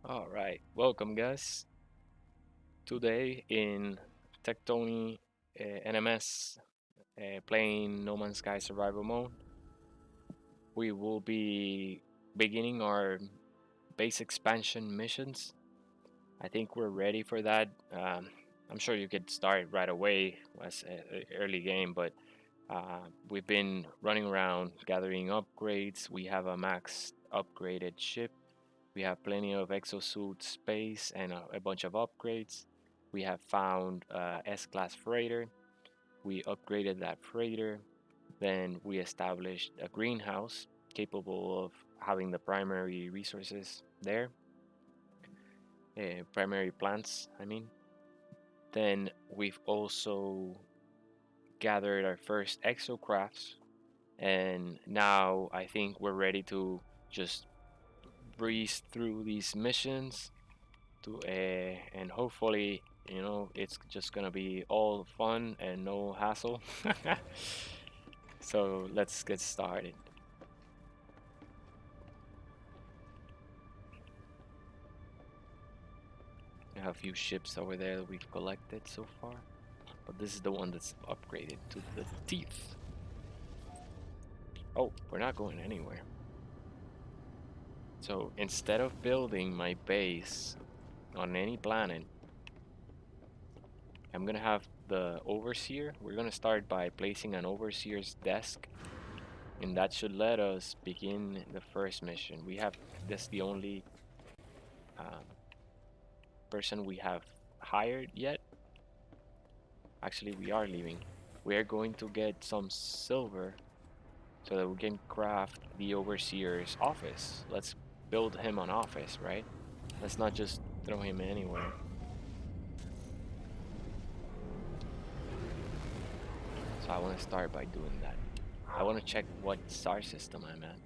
All right, welcome guys. Today in Tectony NMS playing No Man's Sky Survival Mode, we will be beginning our base expansion missions. I think we're ready for that. I'm sure you could start right away as an early game, but we've been running around gathering upgrades. We have a max upgraded ship. We have plenty of exosuit space and a bunch of upgrades. We have found S-class freighter. We upgraded that freighter. Then we established a greenhouse capable of having the primary resources there, primary plants, I mean. Then we've also gathered our first exocrafts, and now I think we're ready to just breeze through these missions to and hopefully it's just gonna be all fun and no hassle. So let's get started. We have a few ships over there that we've collected so far, but this is the one that's upgraded to the teeth. Oh, we're not going anywhere. So instead of building my base on any planet, I'm gonna have the overseer. We're gonna start by placing an overseer's desk, and that should let us begin the first mission. That's the only um, person we have hired yet. Actually, we are leaving. We are going to get some silver so that we can craft the overseer's office. Let's build him an office, right? Let's not just throw him anywhere. So I want to start by doing that. I want to check what star system I'm at.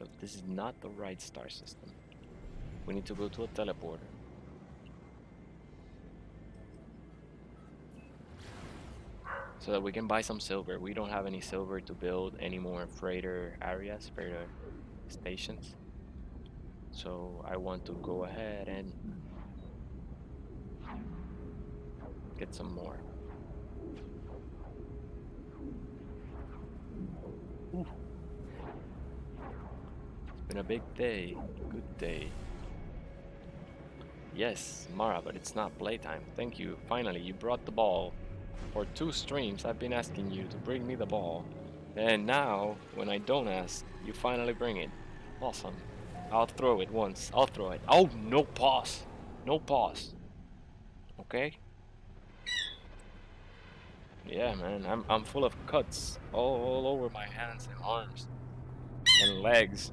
So this is not the right star system. We need to go to a teleporter. So that we can buy some silver. We don't have any silver to build any more freighter areas, freighter stations. So I want to go ahead and get some more. Ooh. It's been a big day. Good day. Yes, Mara, but it's not playtime. Thank you. Finally, you brought the ball. For 2 streams, I've been asking you to bring me the ball. And now, when I don't ask, you finally bring it. Awesome. I'll throw it once. I'll throw it. Oh, no pause. No pause. Okay? Yeah, man. I'm full of cuts all over my hands and arms and legs.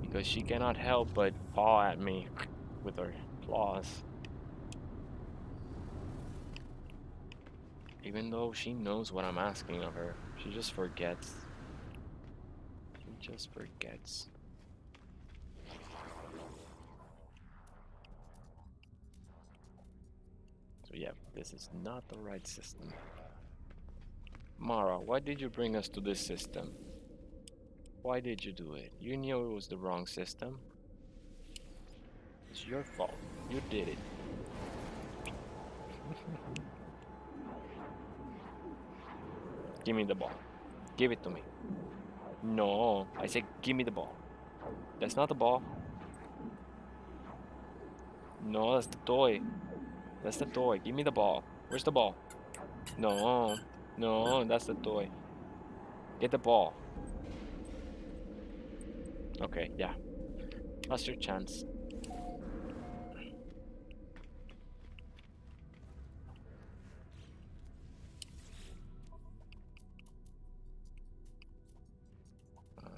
Because she cannot help but paw at me with her claws. Even though she knows what I'm asking of her, she just forgets. She just forgets. So yeah, this is not the right system. Mara, why did you bring us to this system? Why did you do it? You knew it was the wrong system. It's your fault. You did it. Give me the ball. Give it to me. No, I said give me the ball. That's not the ball. No, that's the toy. That's the toy. Give me the ball. Where's the ball? No, no, that's the toy. Get the ball. Okay, yeah. Lost your chance.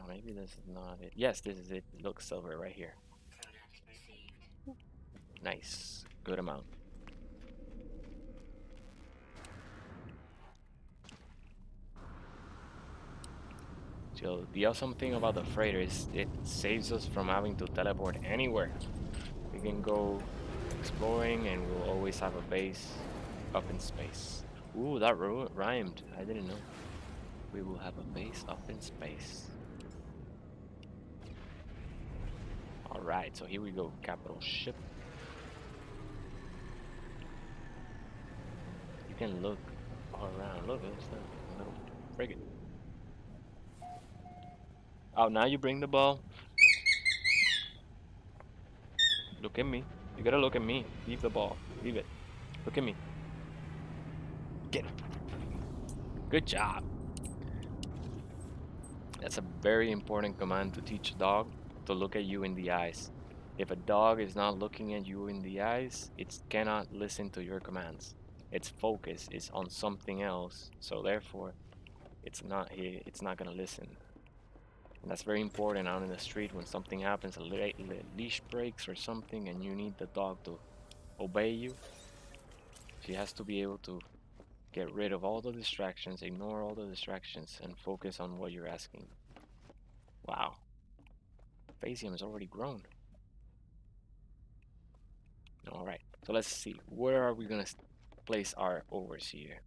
Maybe this is not it. Yes, this is it. Look, silver right here. Nice. Good amount. So the awesome thing about the freighter is it saves us from having to teleport anywhere. We can go exploring and we'll always have a base up in space. Ooh, that rhymed. I didn't know. we will have a base up in space. Alright, so here we go. Capital ship. You can look all around. Look, there's a little frigate. Oh, now you bring the ball. Look at me. You gotta look at me. Leave the ball. Leave it. Look at me. Get it. Good job. That's a very important command to teach a dog to look at you in the eyes. If a dog is not looking at you in the eyes, it cannot listen to your commands. Its focus is on something else, so therefore, it's not gonna listen. And that's very important out in the street when something happens, a leash breaks or something, and you need the dog to obey you. She has to be able to get rid of all the distractions, ignore all the distractions, and focus on what you're asking. Wow, Phasium has already grown. All right, so let's see. Where are we gonna place our overseer?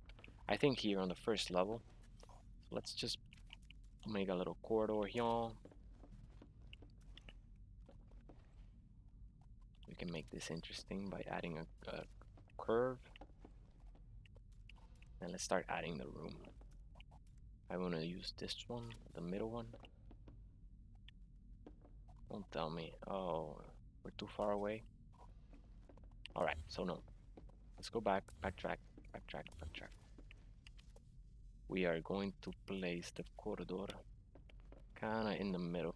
I think here on the first level. So let's just make a little corridor here. We can make this interesting by adding a curve. And let's start adding the room. I want to use this one, the middle one. Don't tell me. Oh, we're too far away. All right, so no. Let's go back, backtrack, backtrack, backtrack. We are going to place the corridor kind of in the middle.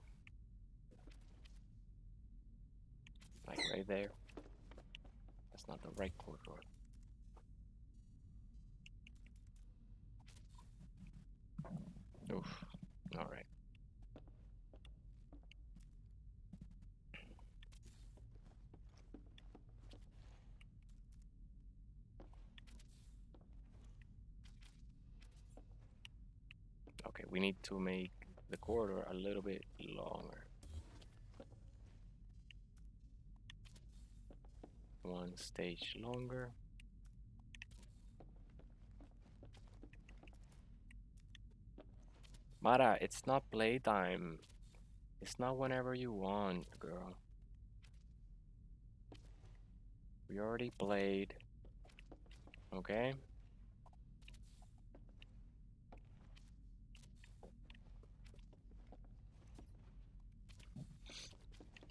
Like right there. That's not the right corridor. Oof. All right. Okay, we need to make the corridor a little bit longer. One stage longer. Mara, it's not playtime. It's not whenever you want, girl. We already played. Okay?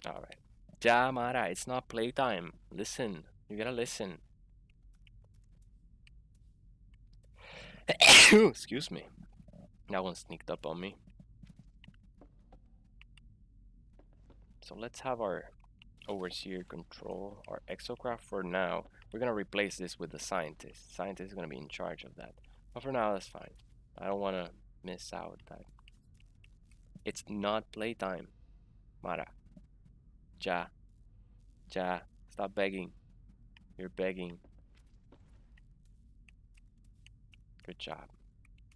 Alright. Ja, Mara, it's not playtime. Listen. You gotta listen. Excuse me. That one sneaked up on me. So let's have our overseer control our exocraft for now. We're gonna replace this with the scientist. Scientist is gonna be in charge of that. But for now, that's fine. I don't wanna miss out that. It's not playtime. Mara. Ja. Ja. Stop begging. You're begging. Good job.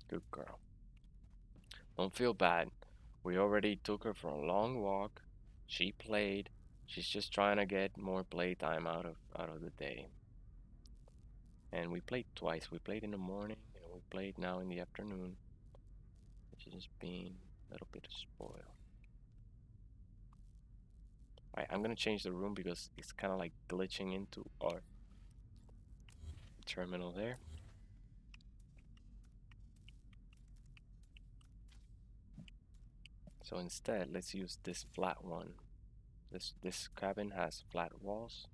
Good girl. Don't feel bad. We already took her for a long walk. She played. She's just trying to get more playtime out of the day. And we played twice. We played in the morning and we played now in the afternoon. She's just being a little bit spoiled. Alright, I'm gonna change the room because it's kind of like glitching into our terminal there. So instead, let's use this flat one. This cabin has flat walls.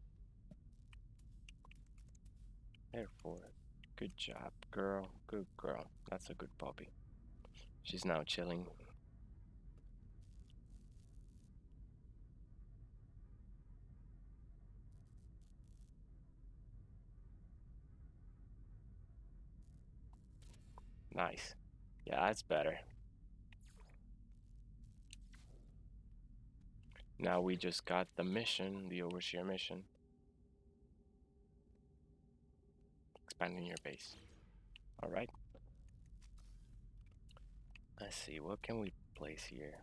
Therefore, good job, girl. Good girl. That's a good puppy. She's now chilling. Nice. Yeah, that's better. Now we just got the mission, the overseer mission. Expanding your base. Alright. Let's see, what can we place here?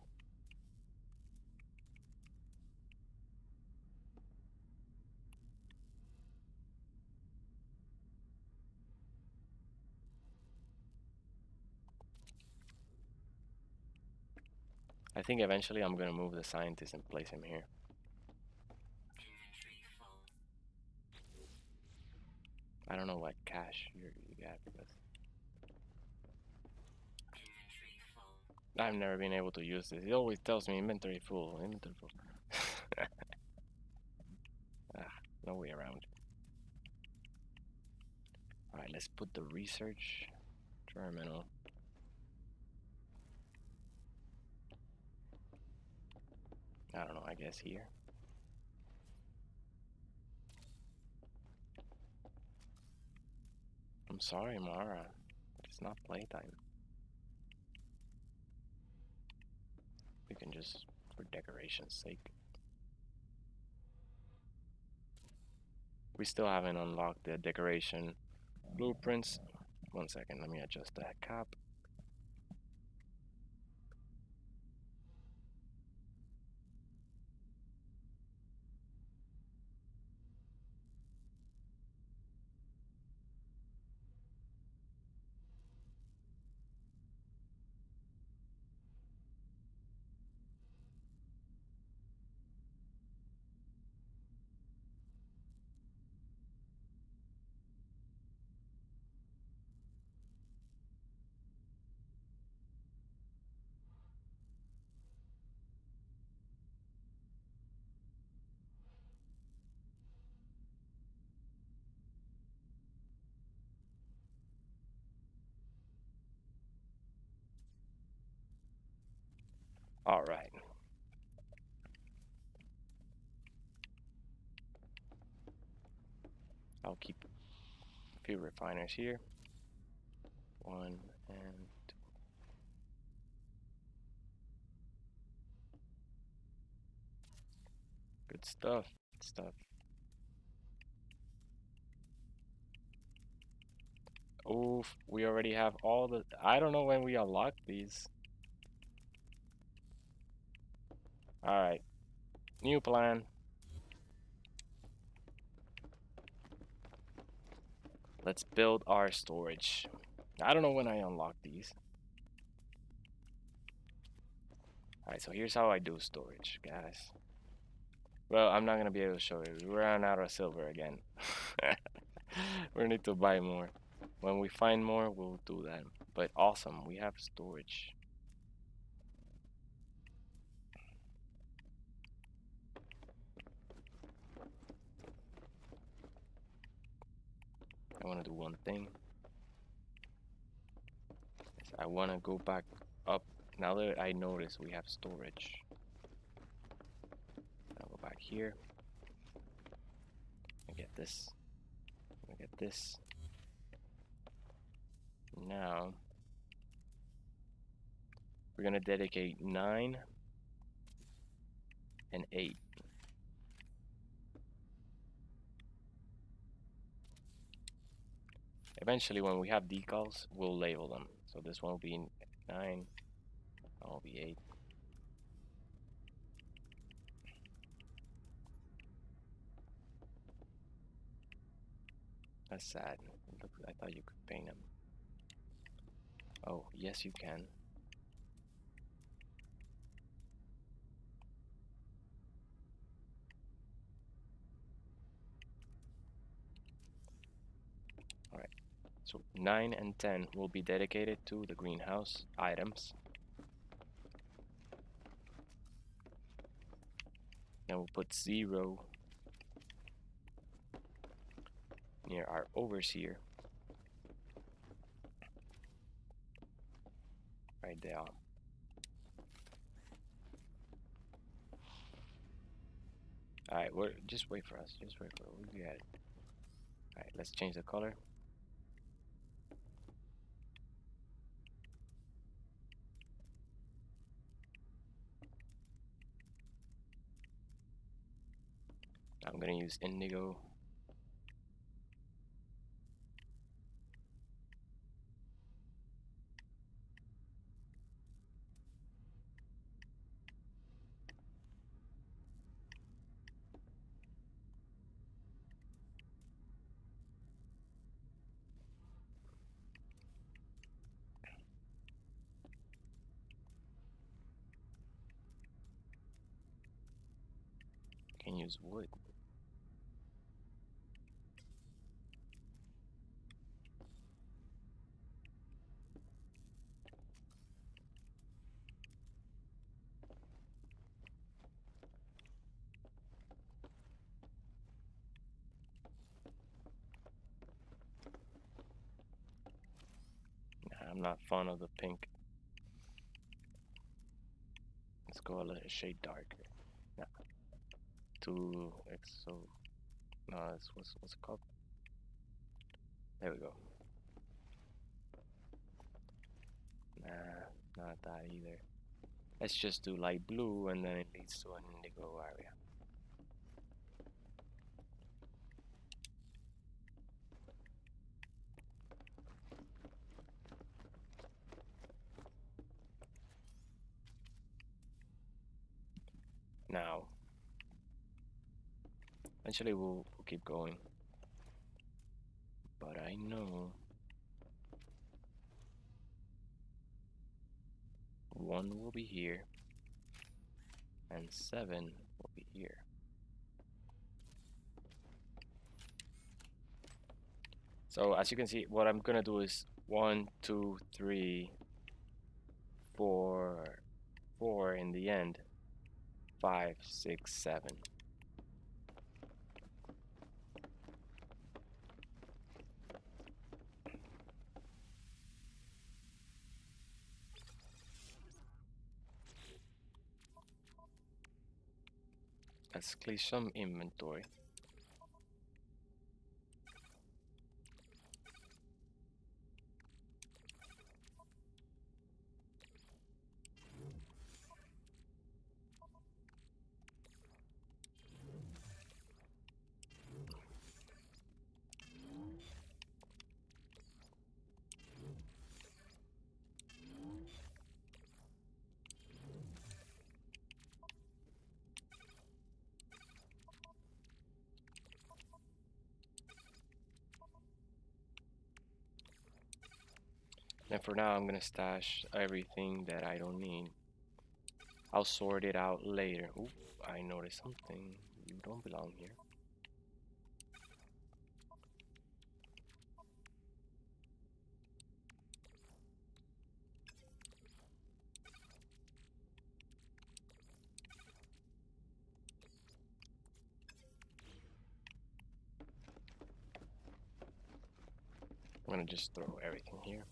I think eventually I'm gonna move the scientist and place him here. I don't know what cash you got because I've never been able to use this. It always tells me inventory full, inventory full. Ah, no way around. Alright, let's put the research terminal. I don't know, I guess here. I'm sorry, Mara. It's not playtime. We can just, for decoration's sake. We still haven't unlocked the decoration blueprints. 1 second, let me adjust that cap. Alright. I'll keep a few refiners here. 1 and 2. Good stuff. Good stuff. Oof, we already have all the... I don't know when we unlock these. Alright. New plan. Let's build our storage. I don't know when I unlock these. Alright, so here's how I do storage, guys. Well, I'm not gonna be able to show you. We ran out of silver again. We need to buy more. When we find more, we'll do that. But awesome, we have storage. I want to do one thing. I want to go back up. Now that I notice we have storage, I'll go back here and get this. I get this. Now we're gonna dedicate 9 and 8. Eventually, when we have decals, we'll label them. So this one will be 9, that will be 8. That's sad. Look, I thought you could paint them. Oh, yes you can. Alright, so 9 and 10 will be dedicated to the greenhouse items. Then we'll put 0 near our overseer. Right there. Alright, just wait for us. Just wait for us. We got it. Alright, let's change the color. I'm gonna use indigo. use wood. Nah, I'm not fond of the pink. Let's go a little shade darker. Nah, too exo. No, that's what's it called? There we go. Nah, not that either. Let's just do light blue and then it leads to an indigo area. Now, eventually we'll keep going. But I know 1 will be here and 7 will be here. So as you can see, what I'm gonna do is 1, 2, 3, 4, 4 in the end, 5, 6, 7. Let's clear some inventory. And for now, I'm gonna stash everything that I don't need. I'll sort it out later. Oop, I noticed something. You don't belong here. I'm gonna just throw everything here.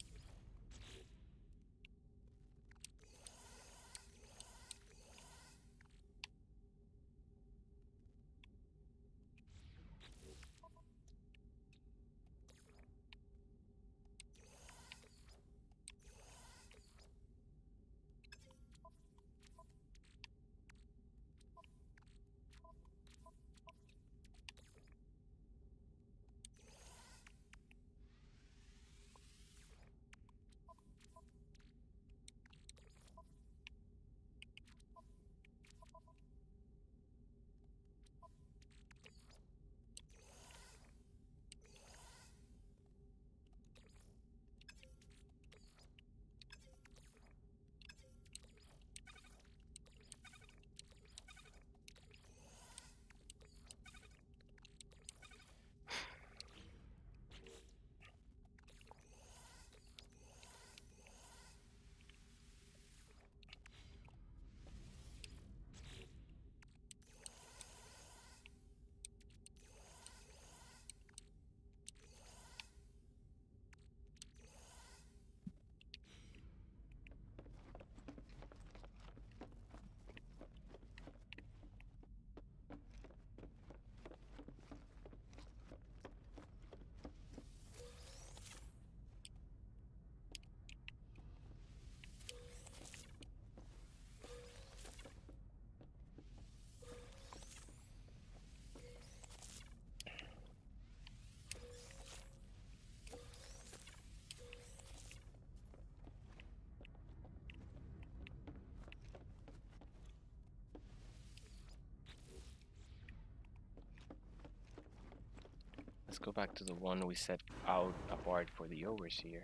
Let's go back to the one we set out apart for the overseer,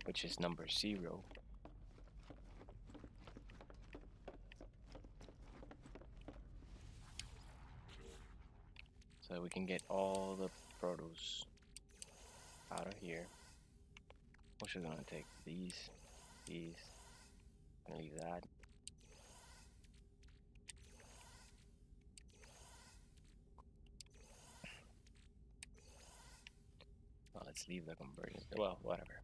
which is number 0. so we can get all the produce out of here. We're just gonna take these, and leave that. Well, let's leave the conversion. Well, whatever.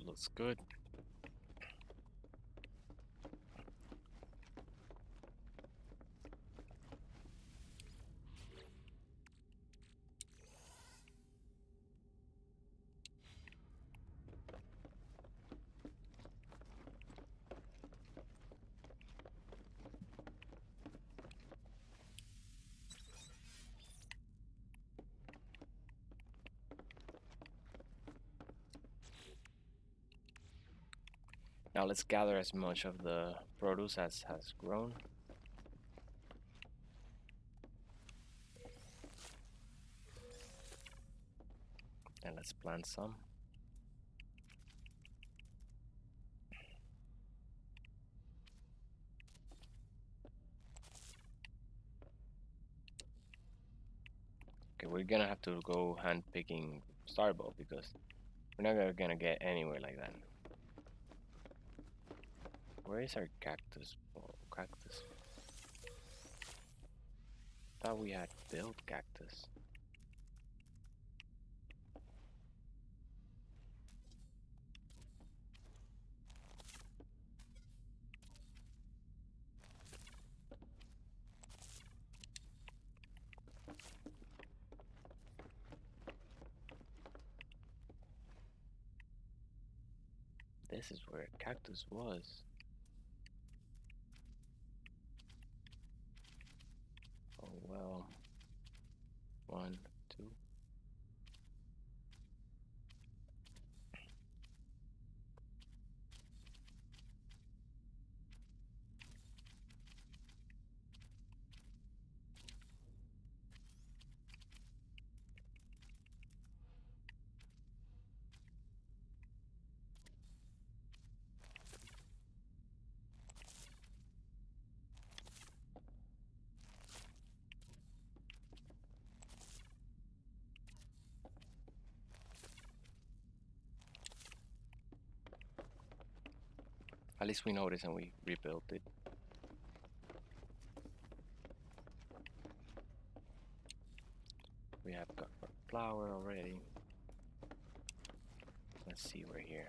Looks good. Now let's gather as much of the produce as has grown. And let's plant some. Okay, we're gonna have to go hand picking Starbow because we're not gonna get anywhere like that. Where is our cactus? Oh, cactus. Thought we had built cactus. This is where cactus was. Oh well. 1, 2. At least we noticed and we rebuilt it. We have got flour already. Let's see, we're here.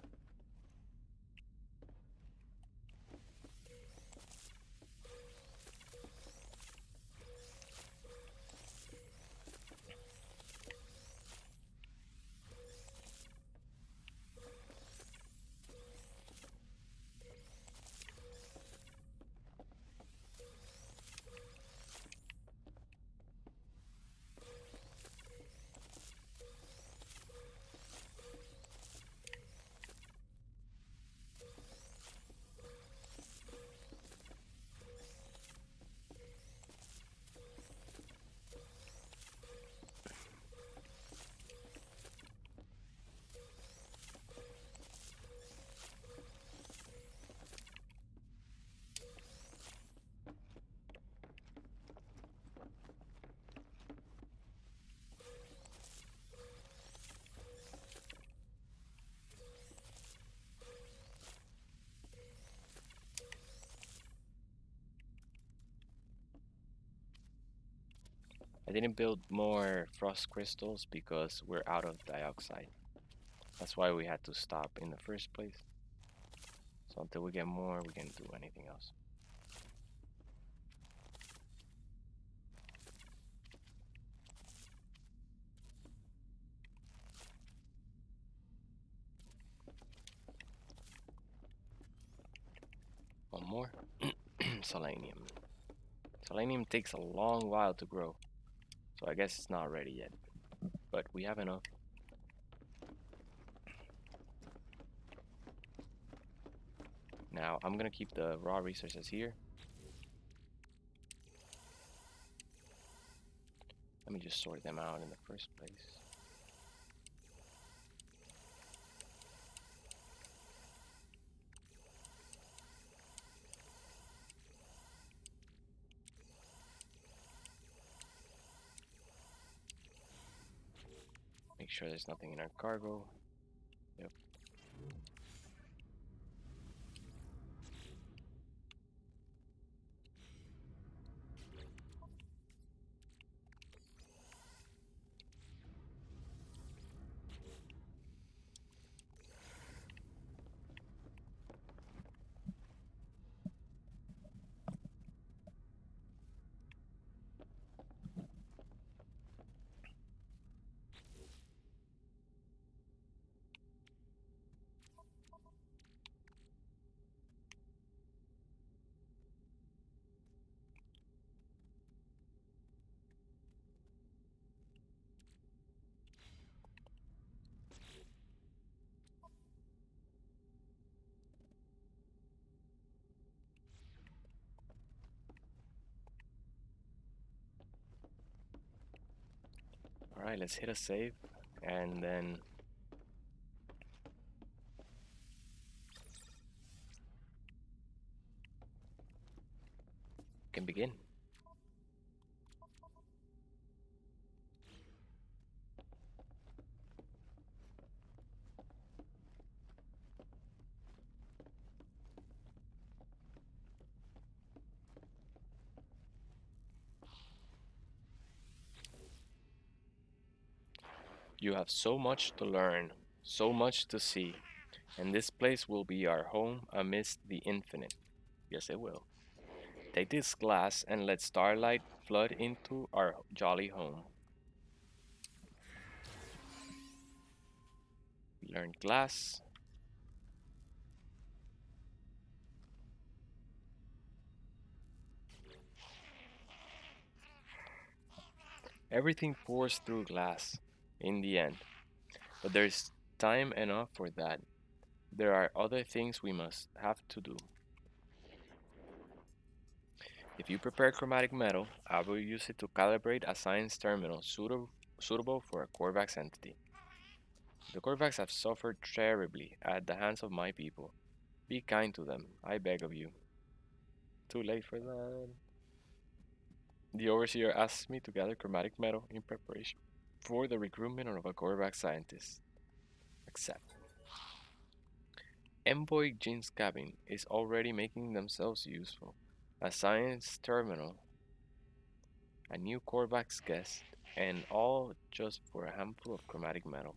I didn't build more frost crystals because we're out of dioxide. That's why we had to stop in the first place. So until we get more, we can't do anything else. One more. Selenium. Selenium takes a long while to grow, so I guess it's not ready yet. But we have enough. Now I'm gonna keep the raw resources here. Let me just sort them out in the first place. Make sure there's nothing in our cargo. Yep. All right, let's hit a save, and then we can begin. You have so much to learn, so much to see, and this place will be our home amidst the infinite. Yes, it will. Take this glass and let starlight flood into our jolly home. We learned glass. Everything pours through glass in the end, but there's time enough for that. There are other things we must have to do. If you prepare chromatic metal, I will use it to calibrate a science terminal suitable for a Corvax entity. The Corvax have suffered terribly at the hands of my people. Be kind to them, I beg of you. Too late for that. The overseer asked me to gather chromatic metal in preparation for the recruitment of a Corvax scientist. Accept. Envoy Jin's cabin is already making themselves useful. A science terminal, a new Corvax guest, and all just for a handful of chromatic metal.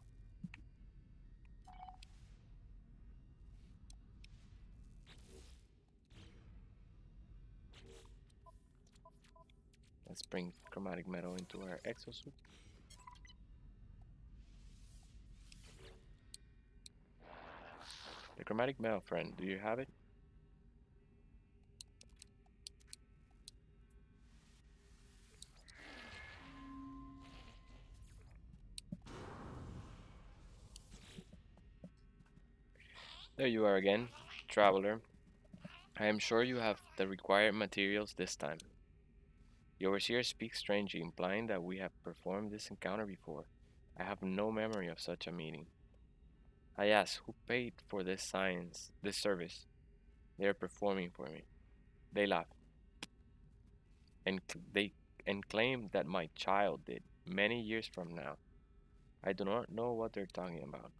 Let's bring chromatic metal into our exosuit. The chromatic metal friend, do you have it? There you are again, traveler. I am sure you have the required materials this time. The overseer speaks strangely, implying that we have performed this encounter before. I have no memory of such a meeting. I ask who paid for this service. They are performing for me. They laugh they and claim that my child did many years from now. I do not know what they're talking about.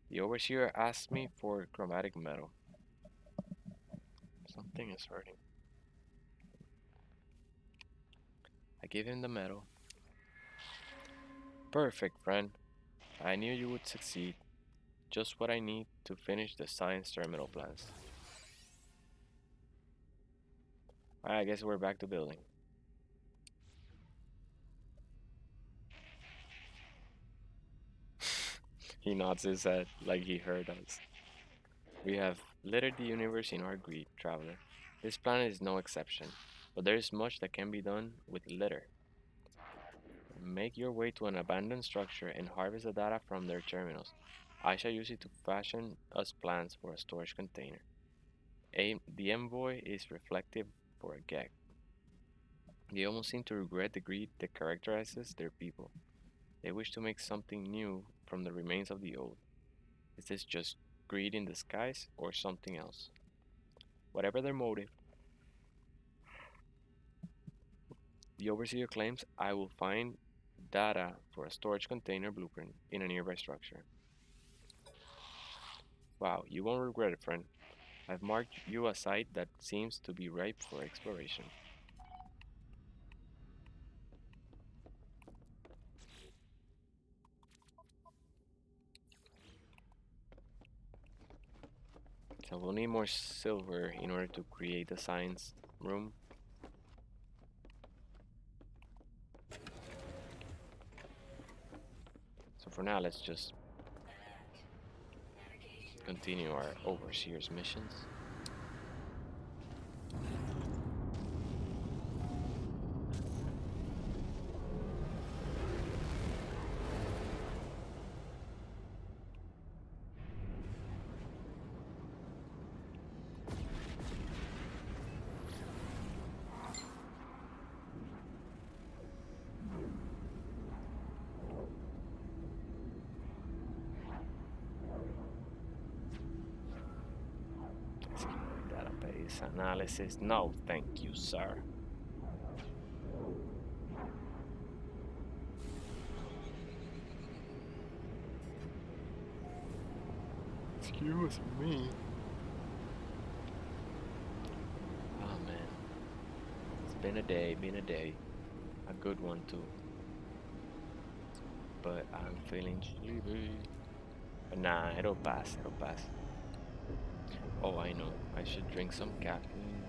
The overseer asked me for chromatic metal. Something is hurting. I give him the metal. Perfect, friend. I knew you would succeed. Just what I need to finish the science terminal plans. I guess we're back to building. He nods his head like he heard us. We have littered the universe in our greed, traveler. This planet is no exception, but there is much that can be done with litter. Make your way to an abandoned structure and harvest the data from their terminals. I shall use it to fashion us plans for a storage container. The envoy is reflective for a gag. They almost seem to regret the greed that characterizes their people. They wish to make something new from the remains of the old. Is this just greed in disguise or something else? Whatever their motive, the overseer claims I will find data for a storage container blueprint in a nearby structure. Wow, you won't regret it, friend. I've marked you a site that seems to be ripe for exploration. So we'll need more silver in order to create the science room. So for now, let's just continue our overseer's missions. Database analysis. No, thank you, sir. Excuse me. Oh man, it's been a day. A good one too. But I'm feeling sleepy. But nah, it'll pass, it'll pass. Oh, I know. I should drink some caffeine.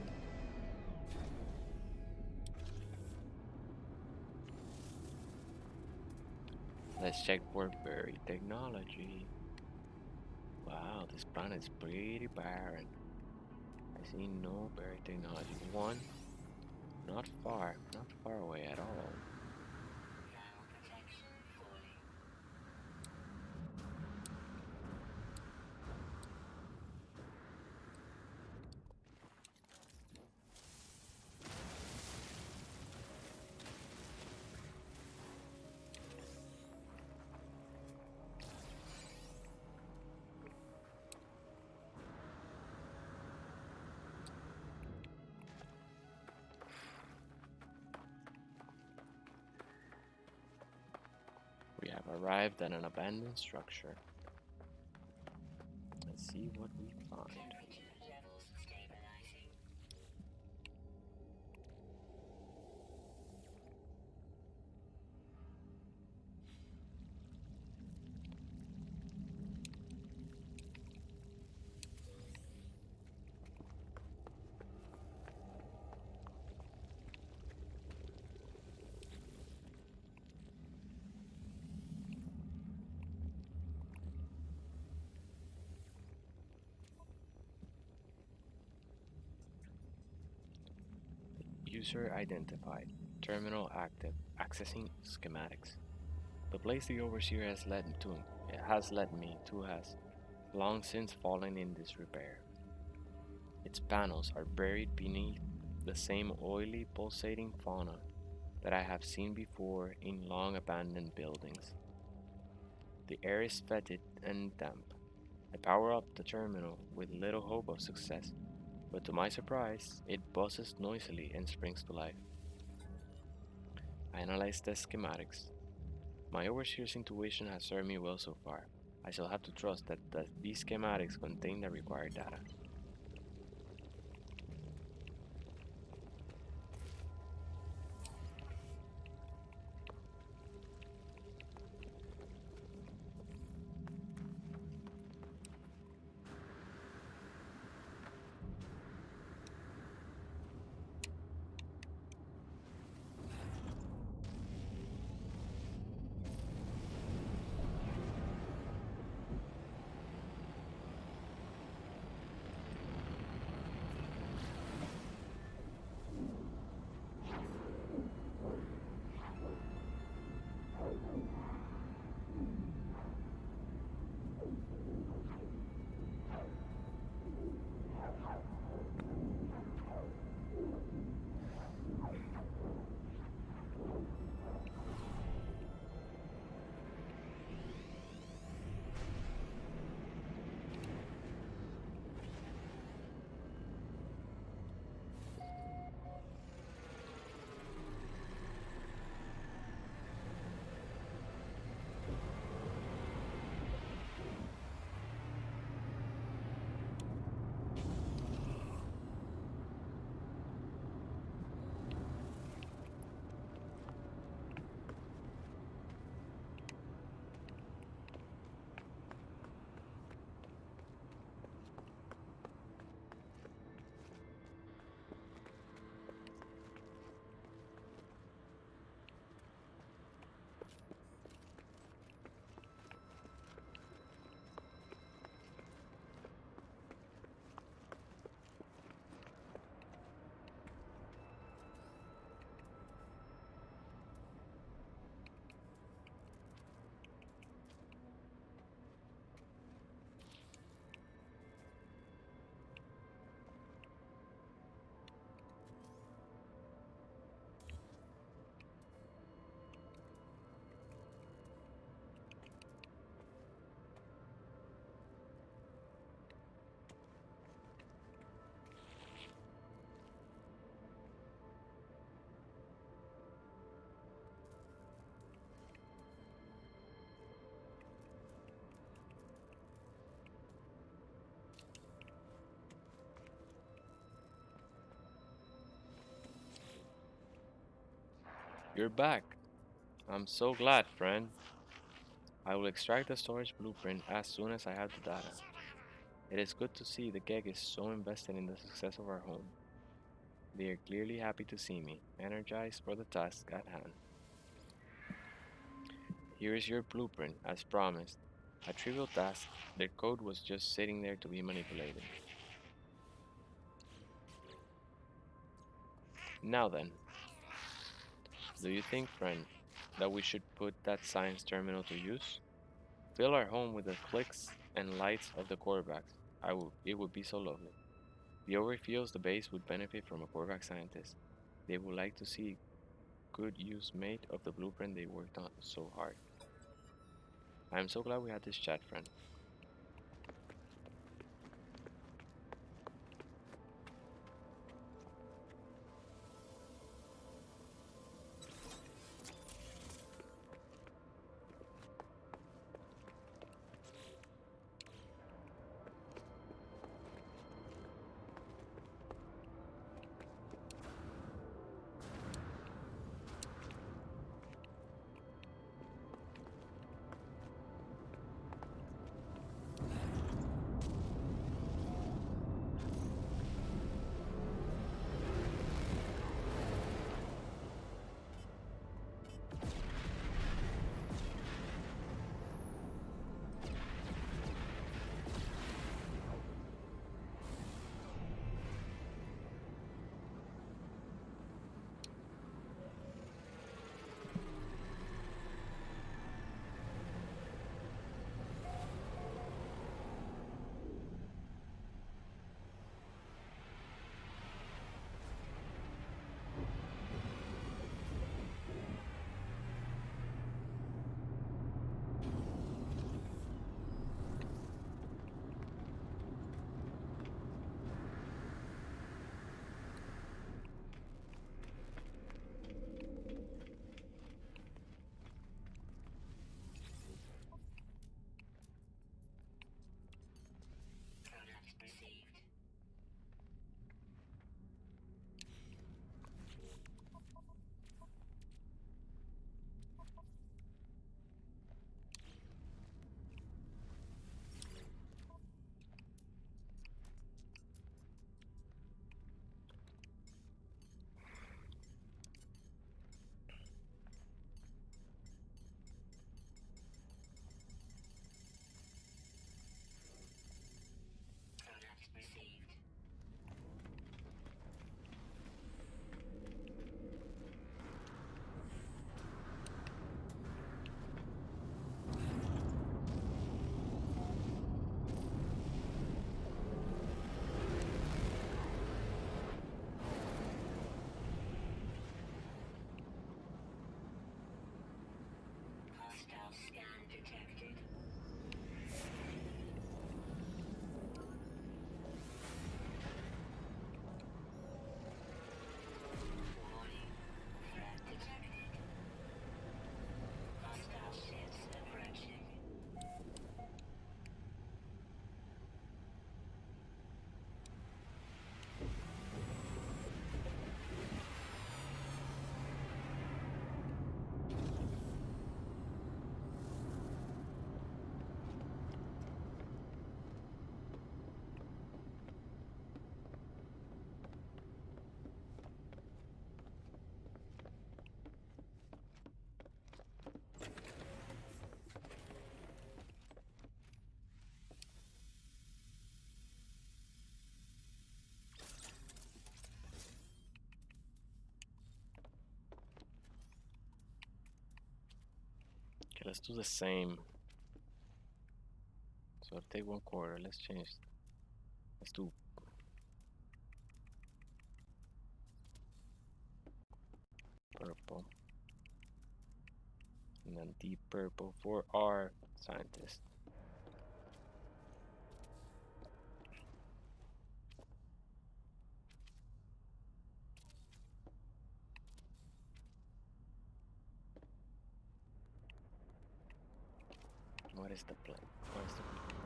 Let's check for buried technology. Wow, this planet's pretty barren. I see no buried technology. One, not far away at all. We have arrived at an abandoned structure. Let's see what we find. User identified. Terminal active. Accessing schematics. The place the overseer has led me to has long since fallen in disrepair. Its panels are buried beneath the same oily, pulsating fauna that I have seen before in long abandoned buildings. The air is fetid and damp. I power up the terminal with little hope of success, but to my surprise, it buzzes noisily and springs to life. I analyze the schematics. My overseer's intuition has served me well so far. I shall have to trust that these schematics contain the required data. You're back. I'm so glad, friend. I will extract the storage blueprint as soon as I have the data. It is good to see the Geg is so invested in the success of our home. They are clearly happy to see me, energized for the task at hand. Here is your blueprint, as promised. A trivial task, their code was just sitting there to be manipulated. Now then, do you think, friend, that we should put that science terminal to use? Fill our home with the clicks and lights of the quarterbacks. It would be so lovely. The over feels the base would benefit from a quarterback scientist. They would like to see good use made of the blueprint they worked on so hard. I am so glad we had this chat, friend. Okay, let's do the same. So I'll take 1/4. Let's change. Let's do purple. And then deep purple for our scientist. What is the plan? What is the blueprint?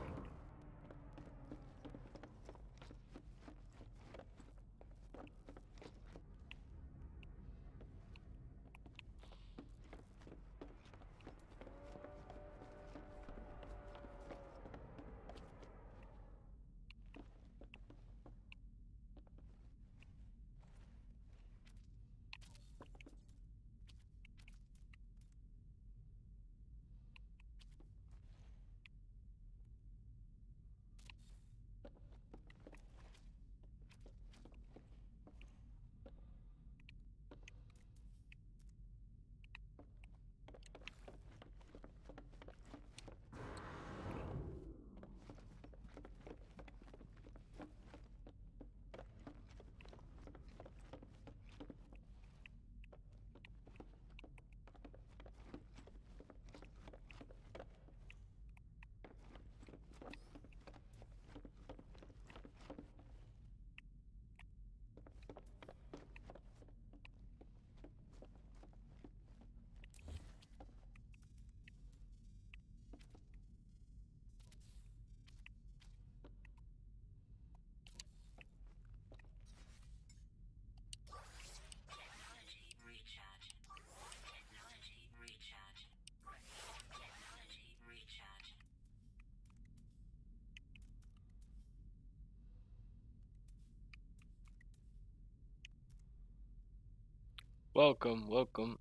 Welcome, welcome.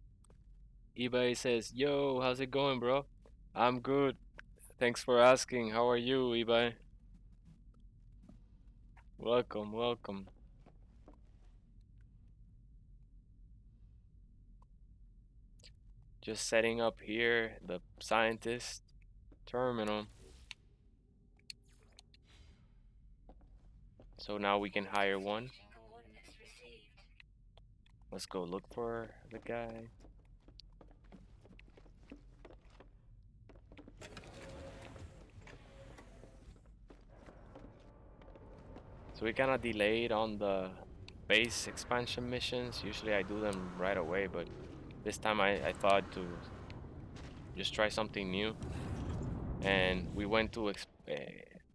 eBay says, "Yo, how's it going, bro?" I'm good. Thanks for asking. How are you, eBay? Welcome, welcome. Just setting up here the scientist terminal. So now we can hire one. Let's go look for the guy. So we kind of delayed on the base expansion missions. Usually I do them right away, but this time I thought to just try something new. And we went to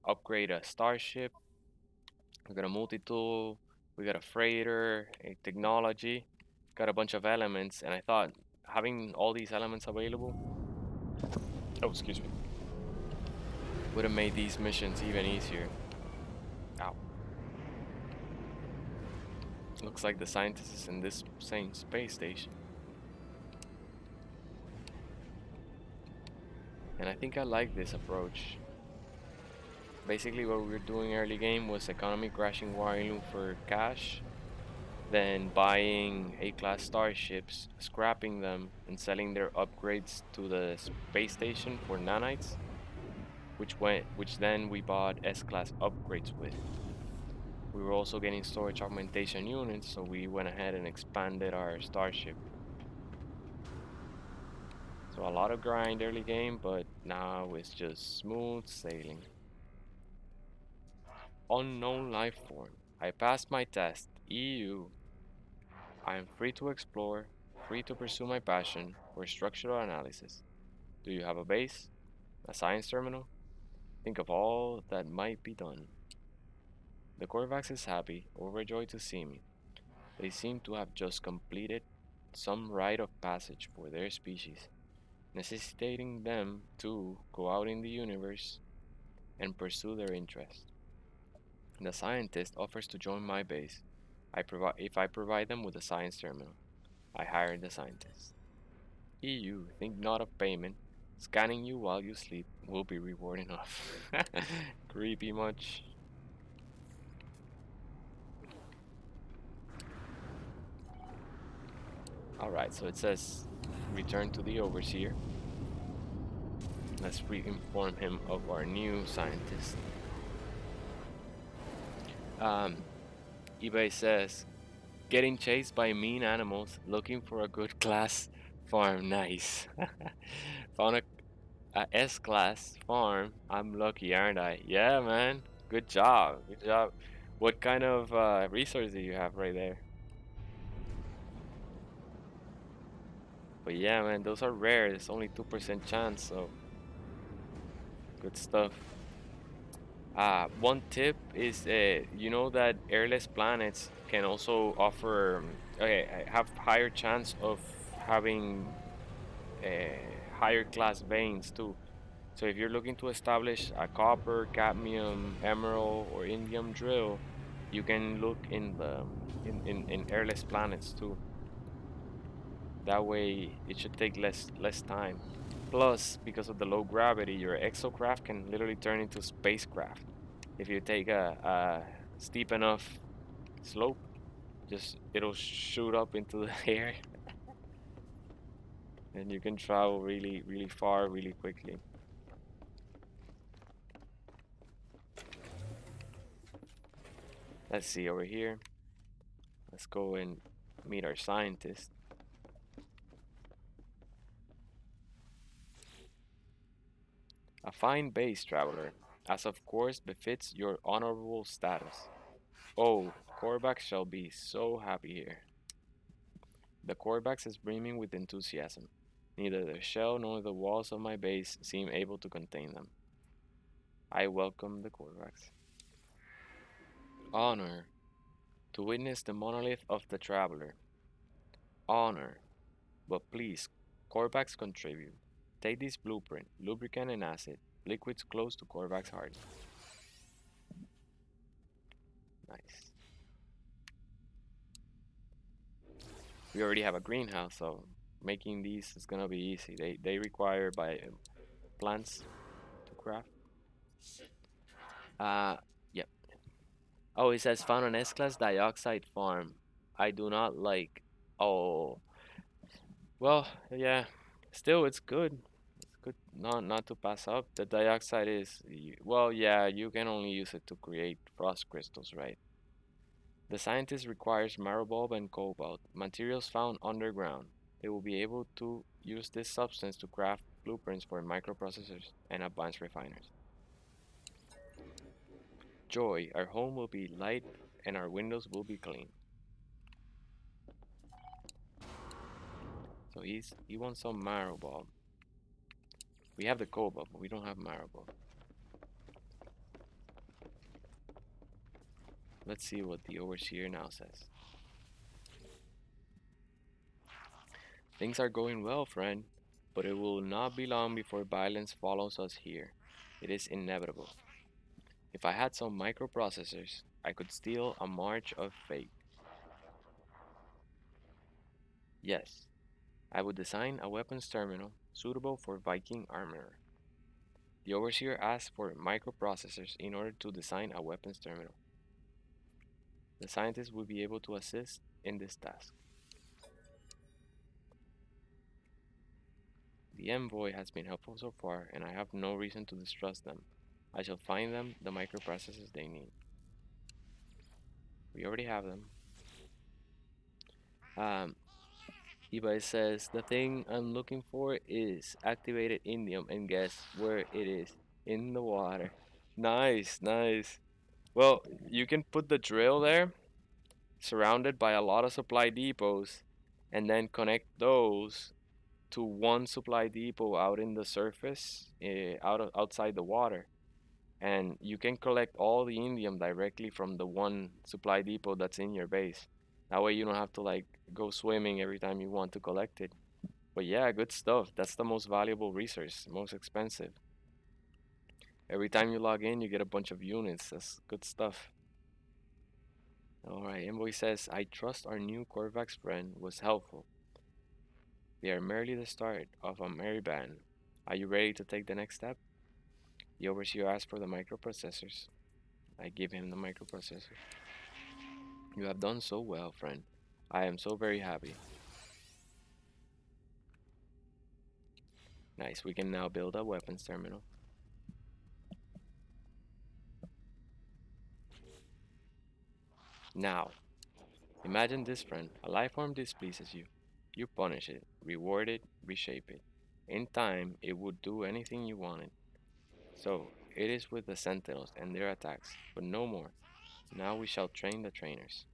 upgrade a starship. We got a multi-tool. We got a freighter, a technology. Got a bunch of elements, and I thought having all these elements available, oh, excuse me, would have made these missions even easier. Ow. Looks like the scientist is in this same space station. And I think I like this approach. Basically what we were doing early game was economy crashing Wailun for cash, then buying A-class starships, scrapping them, and selling their upgrades to the space station for nanites, which then we bought S-class upgrades with. We were also getting storage augmentation units, so we went ahead and expanded our starship. So a lot of grind early game, but now it's just smooth sailing. Unknown life form. I passed my test. EU. I am free to explore, free to pursue my passion for structural analysis. Do you have a base? A science terminal? Think of all that might be done. The Korvax is happy, overjoyed to see me. They seem to have just completed some rite of passage for their species, necessitating them to go out in the universe and pursue their interests. The scientist offers to join my base. If I provide them with a science terminal. I hire the scientist. EU, think not of payment. Scanning you while you sleep will be reward enough. Creepy much. Alright, so it says return to the overseer. Let's re-inform him of our new scientist. eBay says getting chased by mean animals, looking for a good class farm. Nice. Found a S-class farm. I'm lucky, aren't I? Yeah, man. Good job. Good job. What kind of resource do you have right there? But yeah, man, those are rare. It's only 2% chance, so good stuff. One tip is, you know that airless planets can also offer, have higher chance of having uh, higher class veins too. So if you're looking to establish a copper, cadmium, emerald, or indium drill, you can look in the in airless planets too. That way it should take less time. Plus, because of the low gravity, your exocraft can literally turn into spacecraft. If you take a steep enough slope, just it'll shoot up into the air and you can travel really far really quickly. Let's see over here. Let's go and meet our scientist. A fine base, traveler, as of course befits your honorable status. Oh, Corvax shall be so happy here. The Corvax is brimming with enthusiasm. Neither the shell nor the walls of my base seem able to contain them. I welcome the Corvax. Honor. To witness the monolith of the traveler. Honor. But please, Corvax contribute. Take this blueprint, lubricant and acid, liquids close to Corvax heart. Nice. We already have a greenhouse, so making these is gonna be easy. They require by plants to craft. Uh, yep. Oh, it says found an S-class dioxide farm. I do not like. Oh, well, yeah. Still, it's good. It's good not to pass up. The dioxide is well, yeah. You can only use it to create frost crystals, right? The scientist requires marrow bulb and cobalt, materials found underground. They will be able to use this substance to craft blueprints for microprocessors and advanced refiners. Joy, our home will be light and our windows will be clean. So he wants some marrow bulb. We have the cobalt, but we don't have marrow bulb. Let's see what the overseer now says. Things are going well, friend, but it will not be long before violence follows us here. It is inevitable. If I had some microprocessors, I could steal a march of fate. Yes, I would design a weapons terminal suitable for Viking armor. The overseer asked for microprocessors in order to design a weapons terminal. The scientist will be able to assist in this task. The envoy has been helpful so far, and I have no reason to distrust them. I shall find them the microprocessors they need. We already have them. Um, Ebai says, the thing I'm looking for is activated indium, and guess where it is? In the water. Nice, nice. Well, you can put the drill there, surrounded by a lot of supply depots, and then connect those to one supply depot out in the surface, outside the water. And you can collect all the indium directly from the one supply depot that's in your base. That way you don't have to like go swimming every time you want to collect it. But yeah, good stuff. That's the most valuable resource, most expensive. Every time you log in, you get a bunch of units. That's good stuff. All right, Envoy says, I trust our new Corvax friend was helpful. They are merely the start of a merry band. Are you ready to take the next step? The overseer asks for the microprocessors. I give him the microprocessor. You have done so well, friend. I am so very happy. Nice, we can now build a weapons terminal. Now, imagine this, friend. A life form displeases you. You punish it, reward it, reshape it. In time, it would do anything you wanted. So, it is with the sentinels and their attacks, but no more. Now we shall train the trainers.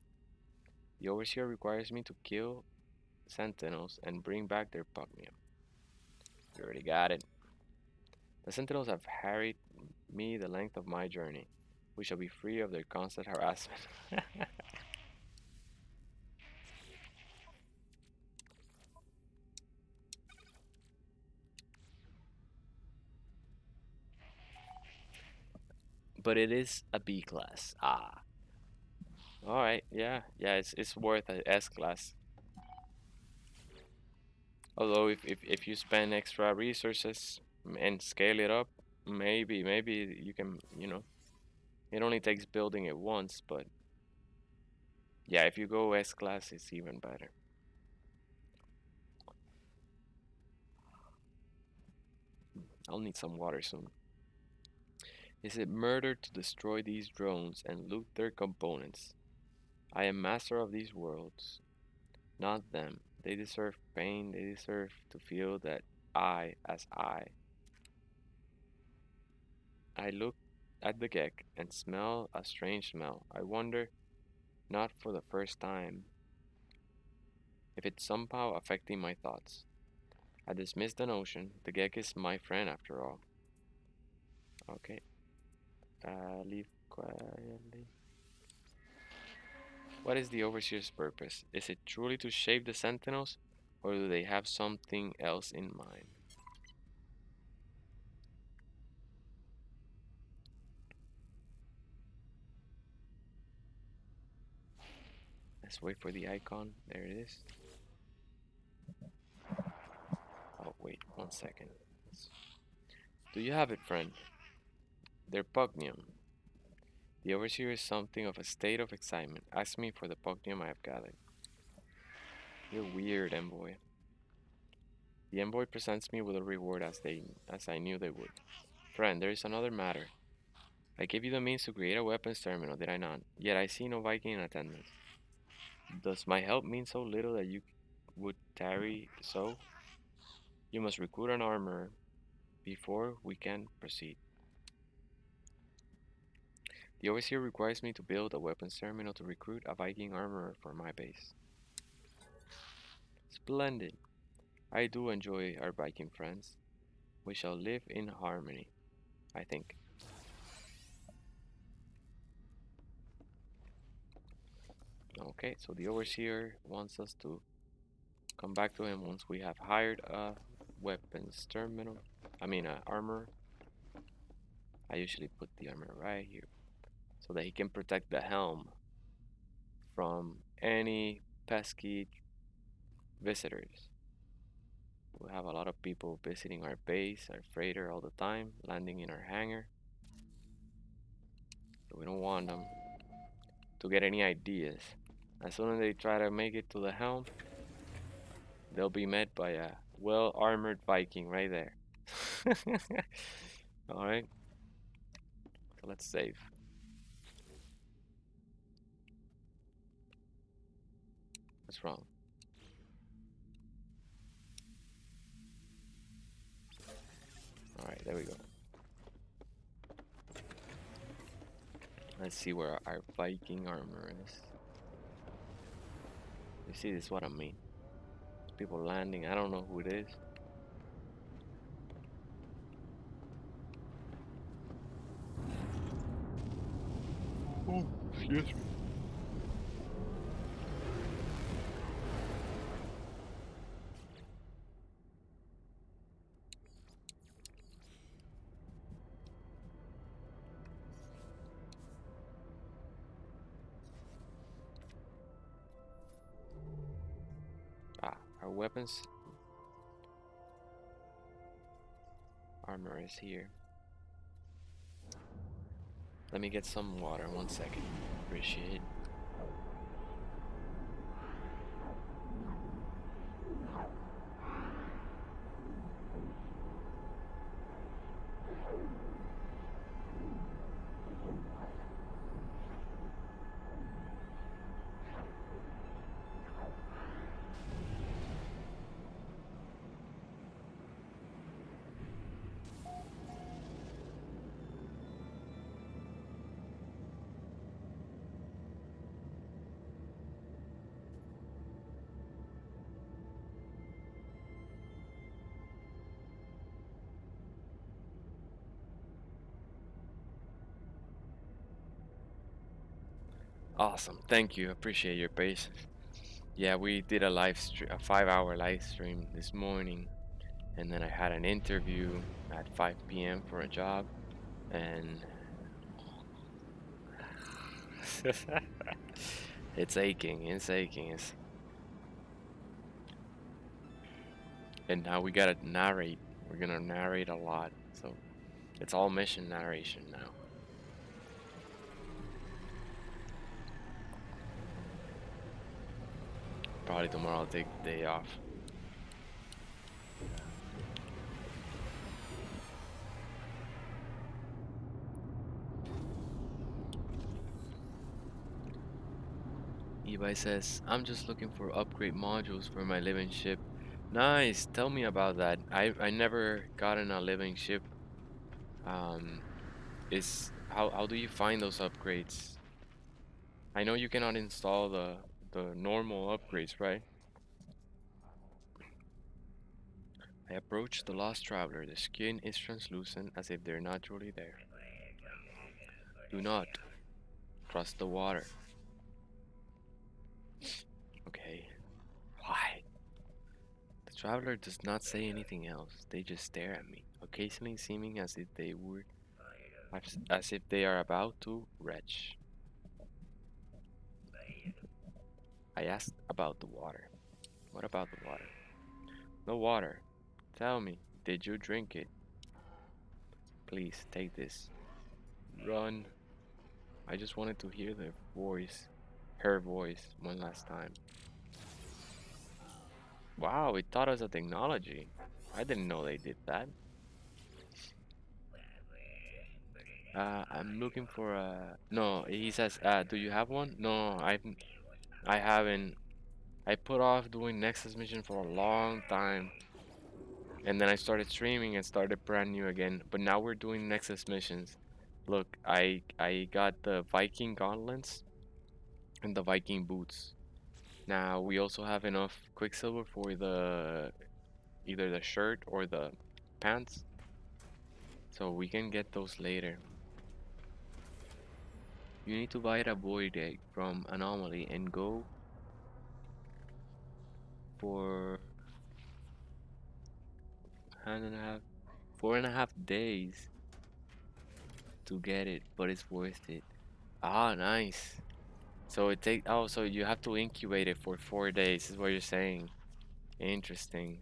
The overseer requires me to kill sentinels and bring back their pugmium. You already got it. The sentinels have harried me the length of my journey. We shall be free of their constant harassment. But it is a B class. Ah. Alright, yeah, yeah, it's worth a S class. Although if you spend extra resources and scale it up, maybe you can, it only takes building it once, but yeah, if you go S class, it's even better. I'll need some water soon. Is it murder to destroy these drones and loot their components? I am master of these worlds, not them. They deserve pain, they deserve to feel that I look at the Gek and smell a strange smell. I wonder, not for the first time, if it's somehow affecting my thoughts. I dismiss the notion. The Gek is my friend after all. Okay. Leave quietly. What is the Overseer's purpose? Is it truly to shape the Sentinels, or do they have something else in mind? Let's wait for the icon. There it is. second. Do you have it, friend? They're Pugnium. The overseer is something of a state of excitement. Ask me for the Pugnium I have gathered. You're weird, envoy. The envoy presents me with a reward as I knew they would. Friend, there is another matter. I gave you the means to create a weapons terminal, did I not? Yet I see no Viking in attendance. Does my help mean so little that you would tarry so? You must recruit an armorer before we can proceed. The overseer requires me to build a weapons terminal to recruit a Viking armorer for my base. Splendid. I do enjoy our Viking friends. We shall live in harmony, I think. Okay, so the overseer wants us to come back to him once we have hired a weapons terminal. I mean, a armor. I usually put the armor right here so that he can protect the helm from any pesky visitors. We have a lot of people visiting our base, our freighter all the time, landing in our hangar. So we don't want them to get any ideas. As soon as they try to make it to the helm, they'll be met by a well-armored Viking right there. Alright, so let's save. What's wrong? Alright, there we go. Let's see where our Viking armor is. You see, this is what I mean. People landing, I don't know who it is. Oh, excuse me. Ah, our weapons armor is here. Let me get some water, 1 second. Appreciate it. Awesome, thank you. Appreciate your patience. Yeah, we did a live stream, a 5-hour live stream this morning, and then I had an interview at 5 p.m. for a job, and it's aching. It's aching. And now we gotta narrate. We're gonna narrate a lot, so it's all mission narration now. Probably tomorrow I'll take the day off. Levi says, I'm just looking for upgrade modules for my living ship. Nice, tell me about that. I never gotten a living ship. Um, is how do you find those upgrades? I know you cannot install the normal upgrades, right? I approach the lost traveler. The skin is translucent as if they're naturally there. Do not trust the water. Okay. Why? The traveler does not say anything else. They just stare at me, occasionally seeming as if they would, as if they are about to retch. I asked about the water. What about the water? No water. Tell me. Did you drink it? Please take this. Run. I just wanted to hear their voice, her voice, one last time. Wow, it taught us a technology. I didn't know they did that. I'm looking for a. No, he says, do you have one? No, I haven't. I put off doing Nexus mission for a long time. And then I started streaming and started brand new again. But now we're doing Nexus missions. Look, I got the Viking gauntlets and the Viking boots. Now we also have enough Quicksilver for the either the shirt or the pants. So we can get those later. You need to buy a void egg from Anomaly and go for hand and a half 4.5 days to get it, but it's worth it. Ah, nice. So it take oh, so you have to incubate it for 4 days, is what you're saying. Interesting.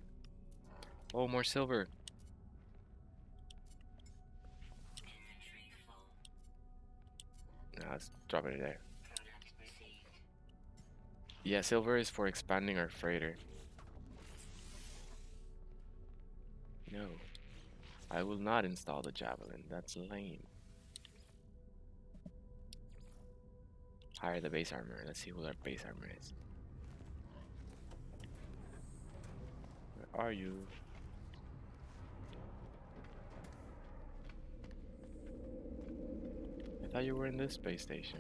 Oh, more silver. Nah, let's drop it there. Yeah, silver is for expanding our freighter. No, I will not install the javelin. That's lame. Hire the base armor. Let's see who our base armor is. Where are you? I thought you were in this space station.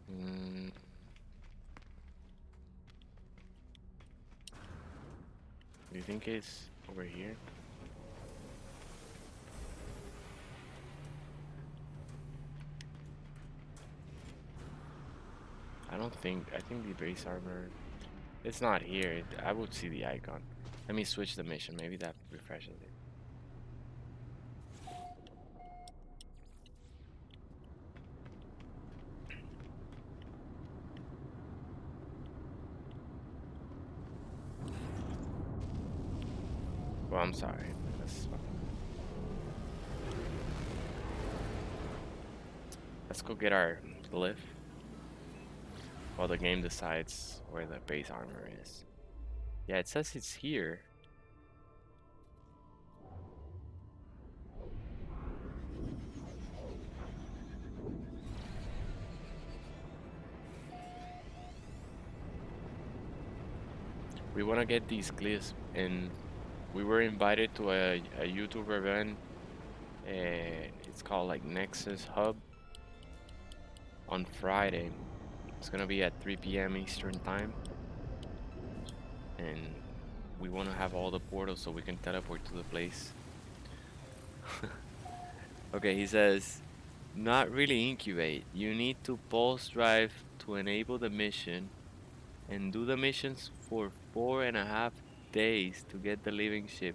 Hmm. Do you think it's over here? I don't think. I think the base armor. It's not here. I would see the icon. Let me switch the mission. Maybe that refreshes it. Well, I'm sorry. That's fine. Let's go get our glyph while the game decides where the base armor is. Yeah, it says it's here. We want to get these glyphs, and we were invited to a YouTuber event. It's called like Nexus Hub on Friday. It's gonna be at 3 p.m. Eastern time, and we want to have all the portals so we can teleport to the place. Okay, he says, not really incubate. You need to pulse drive to enable the mission and do the missions for 4.5 days to get the living ship.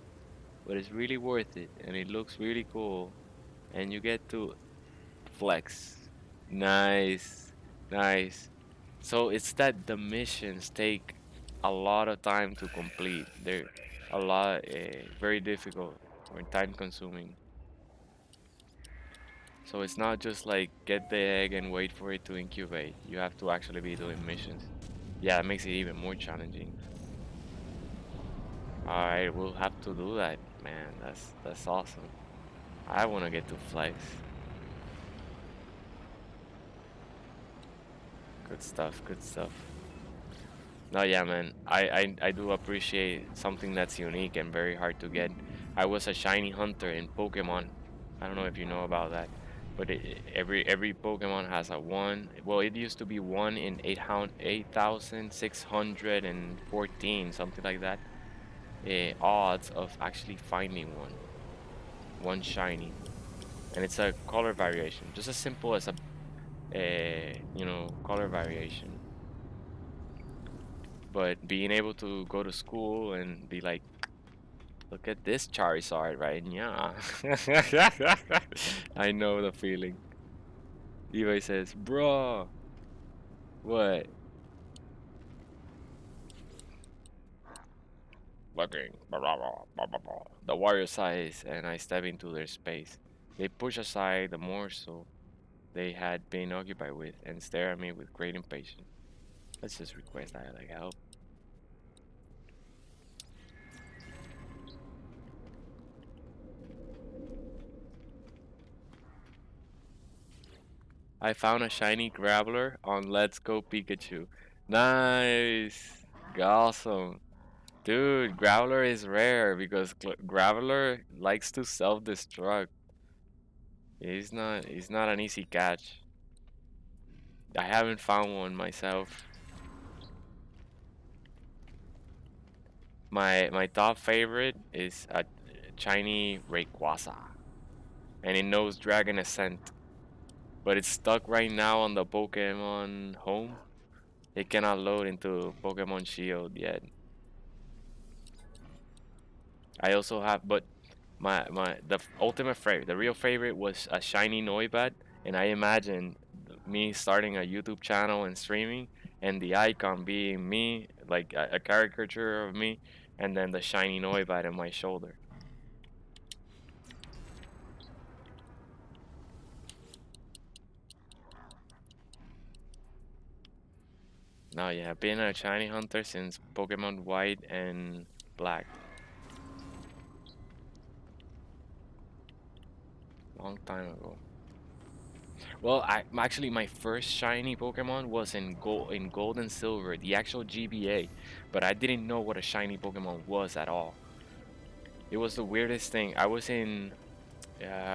But it's really worth it and it looks really cool. And you get to flex. Nice. Nice. So it's that the missions take a lot of time to complete. They're a lot, very difficult or time consuming. So it's not just like get the egg and wait for it to incubate. You have to actually be doing missions. Yeah, it makes it even more challenging. Alright, we'll have to do that. Man, that's awesome. I wanna get to flex. Good stuff, good stuff. No, yeah, man. I do appreciate something that's unique and very hard to get. I was a shiny hunter in Pokemon. I don't know if you know about that, but every Pokemon has a one. Well, it used to be 1 in 8,614, something like that. Odds of actually finding one shiny, and it's a color variation, just as simple as a color variation. But being able to go to school and be like, look at this Charizard, right? Yeah. I know the feeling. Levi says, bro. What? looking. Blah, blah, blah, blah, blah, blah. The warrior sighs, and I step into their space. They push aside the morsel they had been occupied with and stare at me with great impatience. Let's just request dialogue help. I found a shiny Graveler on Let's Go Pikachu. Nice. Awesome. Dude, Graveler is rare because Graveler likes to self-destruct. He's not an easy catch. I haven't found one myself. My top favorite is a shiny Rayquaza. And it knows Dragon Ascent. But it's stuck right now on the Pokemon home. It cannot load into Pokemon Shield yet. I also have, but the ultimate favorite, the real favorite was a shiny Noibat, and I imagine me starting a YouTube channel and streaming, and the icon being me, like a caricature of me, and then the shiny Noibat on my shoulder. Now, yeah, I've been a shiny hunter since Pokemon White and Black. Long time ago. Well, actually my first shiny Pokemon was in Gold and Silver, the actual GBA, but I didn't know what a shiny Pokemon was at all. It was the weirdest thing. I was in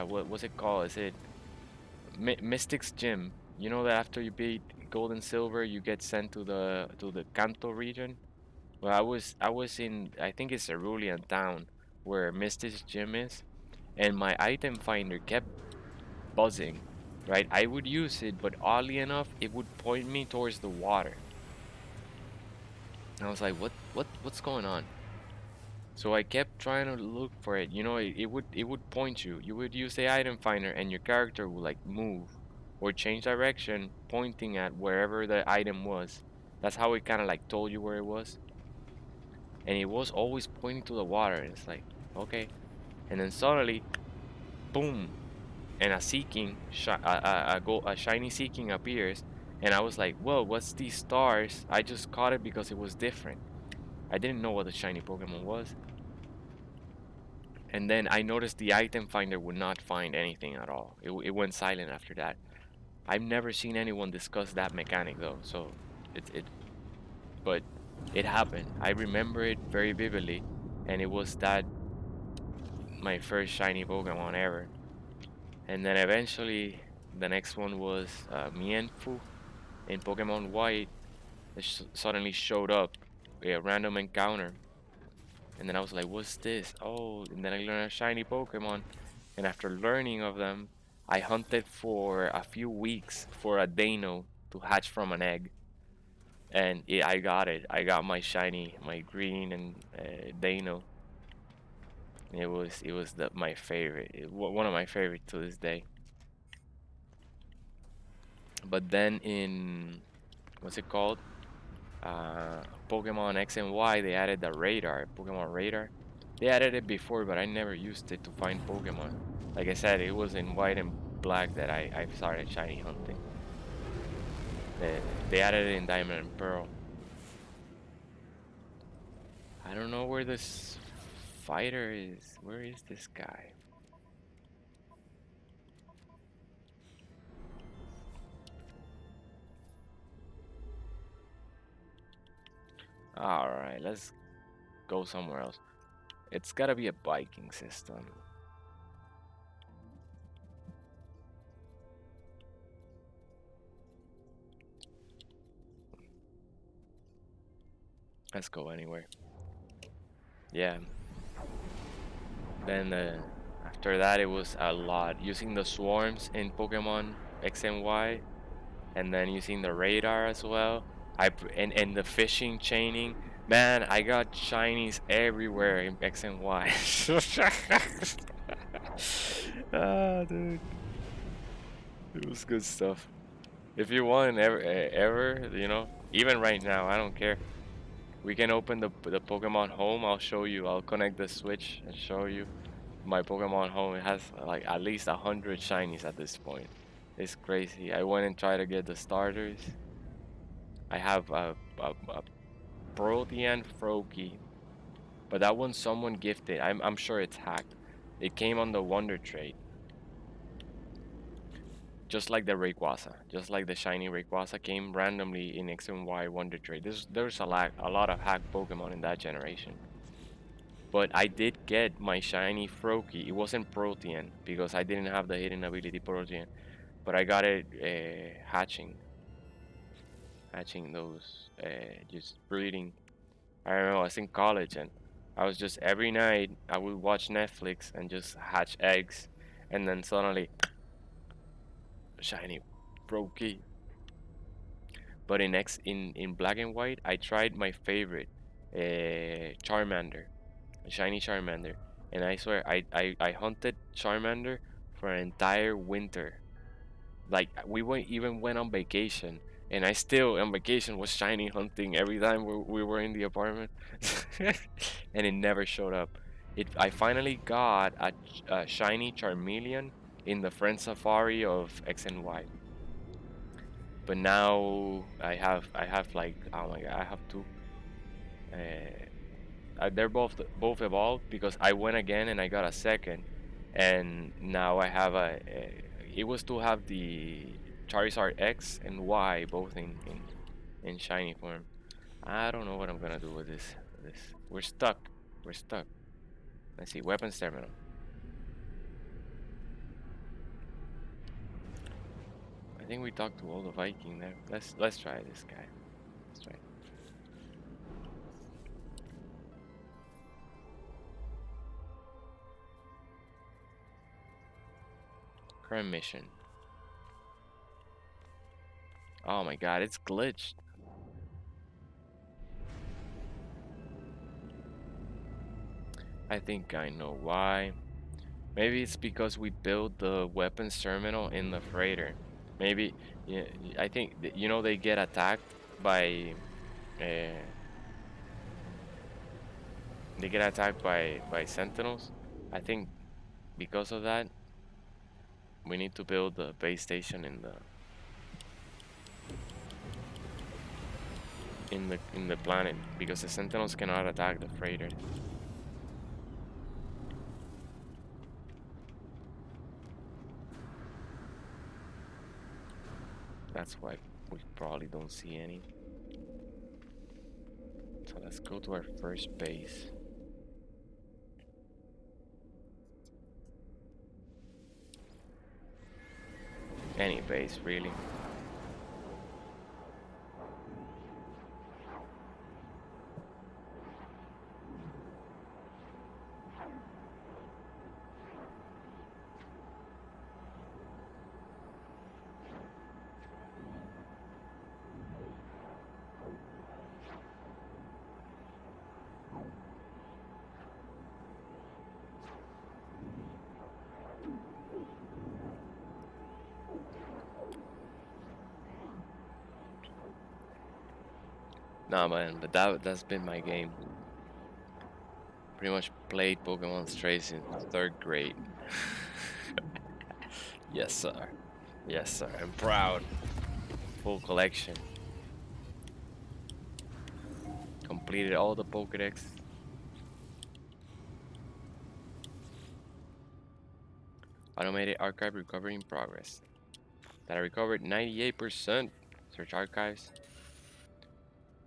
what was it called? Is it Mystic's Gym? You know that after you beat Gold and Silver, you get sent to the Kanto region. Well, I was in, I think it's Cerulean Town where Mystic's Gym is, and my item finder kept buzzing, right? I would use it, but oddly enough, it would point me towards the water. And I was like, what's going on? So I kept trying to look for it. You know, it would point you. You would use the item finder, and your character would like move or change direction, pointing at wherever the item was. That's how it kind of like told you where it was. And it was always pointing to the water. And it's like, okay. And then suddenly, boom, and a shiny seeking appears, and I was like, whoa, what's these stars? I just caught it because it was different. I didn't know what the shiny Pokemon was. And then I noticed the item finder would not find anything at all. It went silent after that. I've never seen anyone discuss that mechanic though, so but it happened. I remember it very vividly, and it was that my first shiny Pokemon ever. And then eventually, the next one was Mienfoo in Pokemon White. It suddenly showed up, a random encounter. And then I was like, what's this? Oh, and then I learned a shiny Pokemon. And after learning of them, I hunted for a few weeks for a Dano to hatch from an egg. And I got it. I got my shiny, my green and Dano. It was my favorite, one of my favorites to this day. But then in, what's it called? Pokemon X and Y, they added the radar, Pokemon radar. They added it before, but I never used it to find Pokemon. Like I said, it was in White and Black that I started shiny hunting. They added it in Diamond and Pearl. I don't know where this fighter is. Where is this guy? Alright, let's go somewhere else. It's gotta be a biking system. Let's go anywhere. Yeah. Then after that, it was a lot. Using the swarms in Pokemon X and Y, and then using the radar as well. And the fishing chaining. Man, I got shinies everywhere in X and Y. Ah, dude. It was good stuff. If you want ever, even right now, I don't care. We can open the Pokemon Home. I'll show you. I'll connect the Switch and show you my Pokemon Home. It has like at least 100 shinies at this point. It's crazy. I went and tried to get the starters. I have a Protean Froakie, but that one someone gifted. I'm sure it's hacked. It came on the Wonder Trade. Just like the Rayquaza, just like the shiny Rayquaza came randomly in X and Y Wonder Trade. There's a lot of hacked Pokemon in that generation. But I did get my shiny Froakie. It wasn't Protean because I didn't have the hidden ability Protean, but I got it hatching those, just breeding. I remember I was in college and I was just every night I would watch Netflix and just hatch eggs, and then suddenly shiny Froakie. But in black and white, I tried my favorite, Charmander, a shiny Charmander, and I swear I hunted Charmander for an entire winter. Like even went on vacation, and I still on vacation was shiny hunting every time we were in the apartment, and it never showed up. I finally got a shiny Charmeleon in the Friend Safari of X and Y. But now I have like, oh my god, I have two. They're both evolved because I went again and I got a second, and now I have it was to have the Charizard X and Y both in shiny form. I don't know what I'm gonna do with this. We're stuck. We're stuck. Let's see, weapons terminal. I think we talked to all the Viking there. Let's try this guy. Let's try. Current mission. Oh my god, it's glitched. I think I know why. Maybe it's because we built the weapons terminal in the freighter. Maybe, yeah, I think they get attacked by uh, by sentinels. I think because of that, we need to build the base station in the planet because the sentinels cannot attack the freighter. That's why we probably don't see any. So let's go to our first base. Any base, really. Nah, man, but that's been my game. Pretty much played Pokemon straight since third grade. Yes, sir. Yes, sir. I'm proud. Full collection. Completed all the Pokédex. Automated archive recovery in progress. That I recovered 98%. Search archives.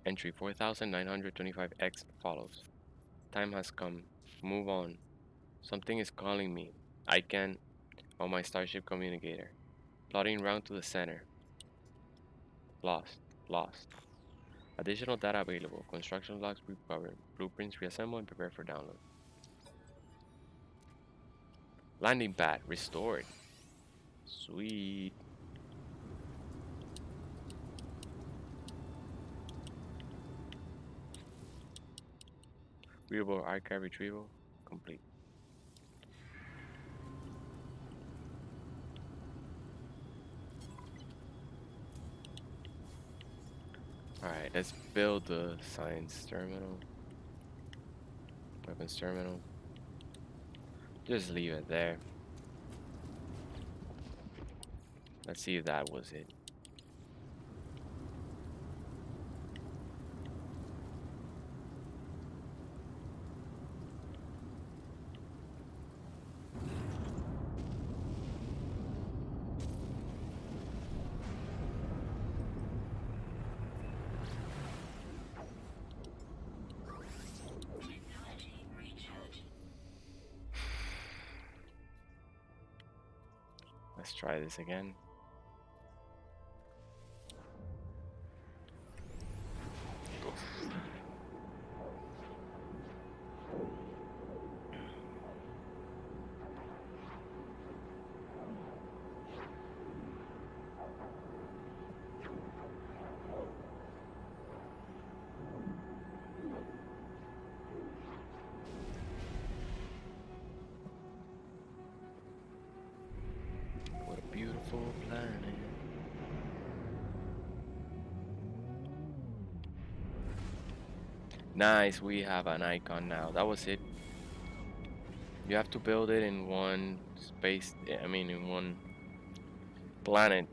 Entry 4925X follows. Time has come. Move on. Something is calling me. I can on my Starship communicator. Plotting round to the center. Lost. Lost. Additional data available. Construction logs recovered. Blueprints reassembled and prepared for download. Landing pad restored. Sweet. Readable archive retrieval complete. Alright, Let's build the science terminal, weapons terminal. Just leave it there. Let's see if that was it. Let's try this again. What a beautiful planet. Nice, we have an icon now. That was it. You have to build it in one space, I mean in one planet.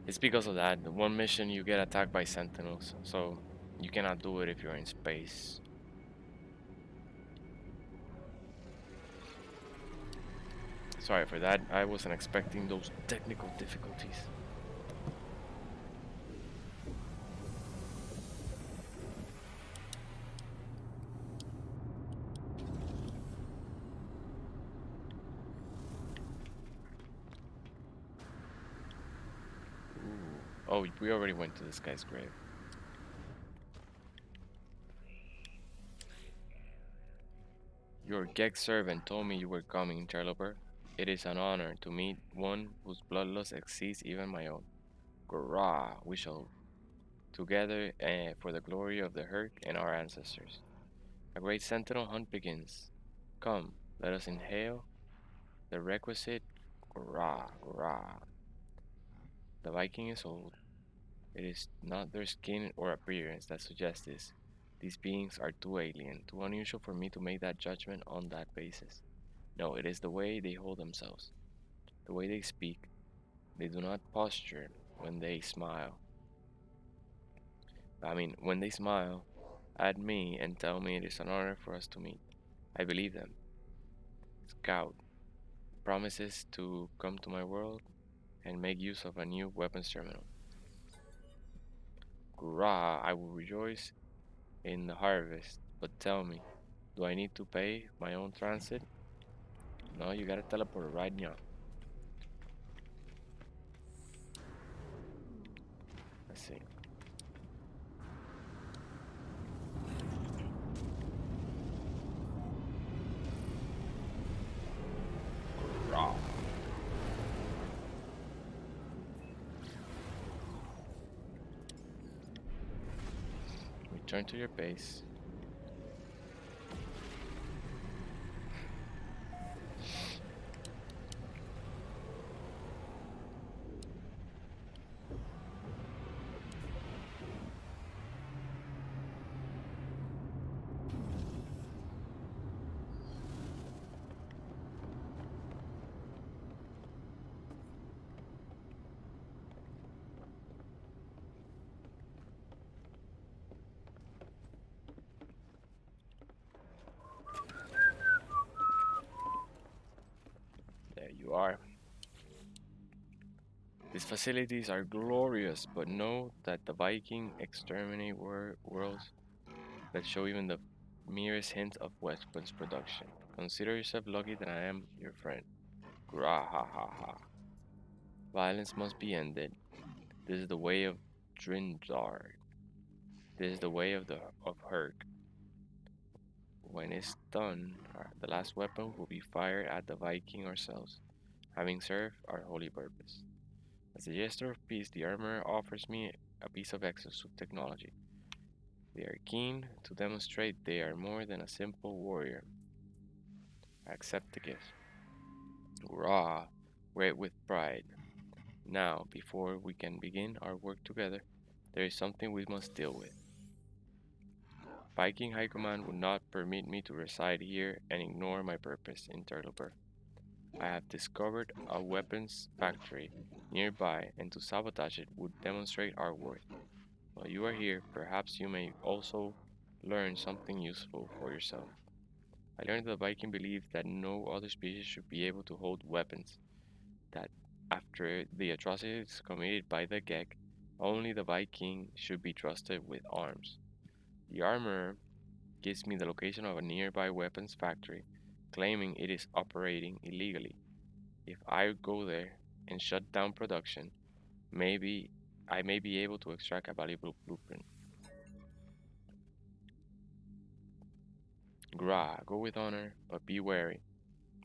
It's because of that. The one mission you get attacked by sentinels, so you cannot do it if you're in space. Sorry for that. I wasn't expecting those technical difficulties. Ooh. Oh, we already went to this guy's grave. Your Gek servant told me you were coming, interloper. It is an honor to meet one whose bloodlust exceeds even my own. Grah, we shall together for the glory of the Herc and our ancestors. A great sentinel hunt begins. Come, let us inhale the requisite grah, grah. The Viking is old. It is not their skin or appearance that suggests this. These beings are too alien, too unusual for me to make that judgment on that basis. No, it is the way they hold themselves, the way they speak. They do not posture when they smile. When they smile at me and tell me it is an honor for us to meet. I believe them. Scout promises to come to my world and make use of a new weapons terminal. Hurrah! I will rejoice in the harvest, but tell me, do I need to pay my own transit? No, you gotta teleport right now. Let's see. Hurrah! Return to your base. There you are. These facilities are glorious, but know that the Viking exterminate worlds that show even the merest hint of weapons production. Consider yourself lucky that I am your friend. Grahahaha. Violence must be ended. This is the way of Drindar. This is the way of Herc. When it's done, the last weapon will be fired at the Viking ourselves, having served our holy purpose. As a gesture of peace, the armor offers me a piece of exosuit technology. They are keen to demonstrate they are more than a simple warrior. I accept the gift. Hurrah! Wear it with pride. Now, before we can begin our work together, There is something we must deal with. Viking High Command would not permit me to reside here and ignore my purpose, interloper. I have discovered a weapons factory nearby, and to sabotage it would demonstrate our worth. While you are here, perhaps you may also learn something useful for yourself. I learned that the Viking believed that no other species should be able to hold weapons, that after the atrocities committed by the Gek, only the Viking should be trusted with arms. The armorer gives me the location of a nearby weapons factory, claiming it is operating illegally. If I go there and shut down production, maybe I may be able to extract a valuable blueprint. Gra, go with honor, but be wary.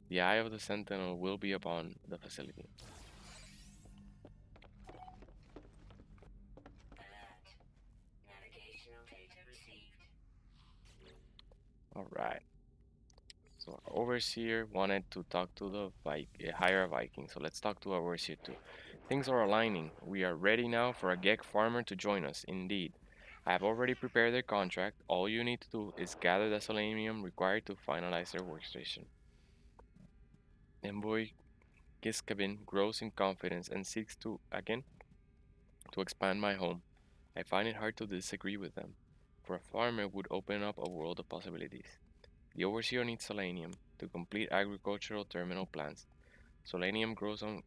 The eye of the sentinel will be upon the facility. Alright. So our overseer wanted to talk to the hire a Viking. So let's talk to our overseer too. Things are aligning. We are ready now for a Gek farmer to join us. Indeed. I have already prepared their contract. All you need to do is gather the selenium required to finalize their workstation. Envoy Giskabin grows in confidence and seeks to again to expand my home. I find it hard to disagree with them, for a farmer would open up a world of possibilities. The overseer needs selenium to complete agricultural terminal plans. Selenium grows on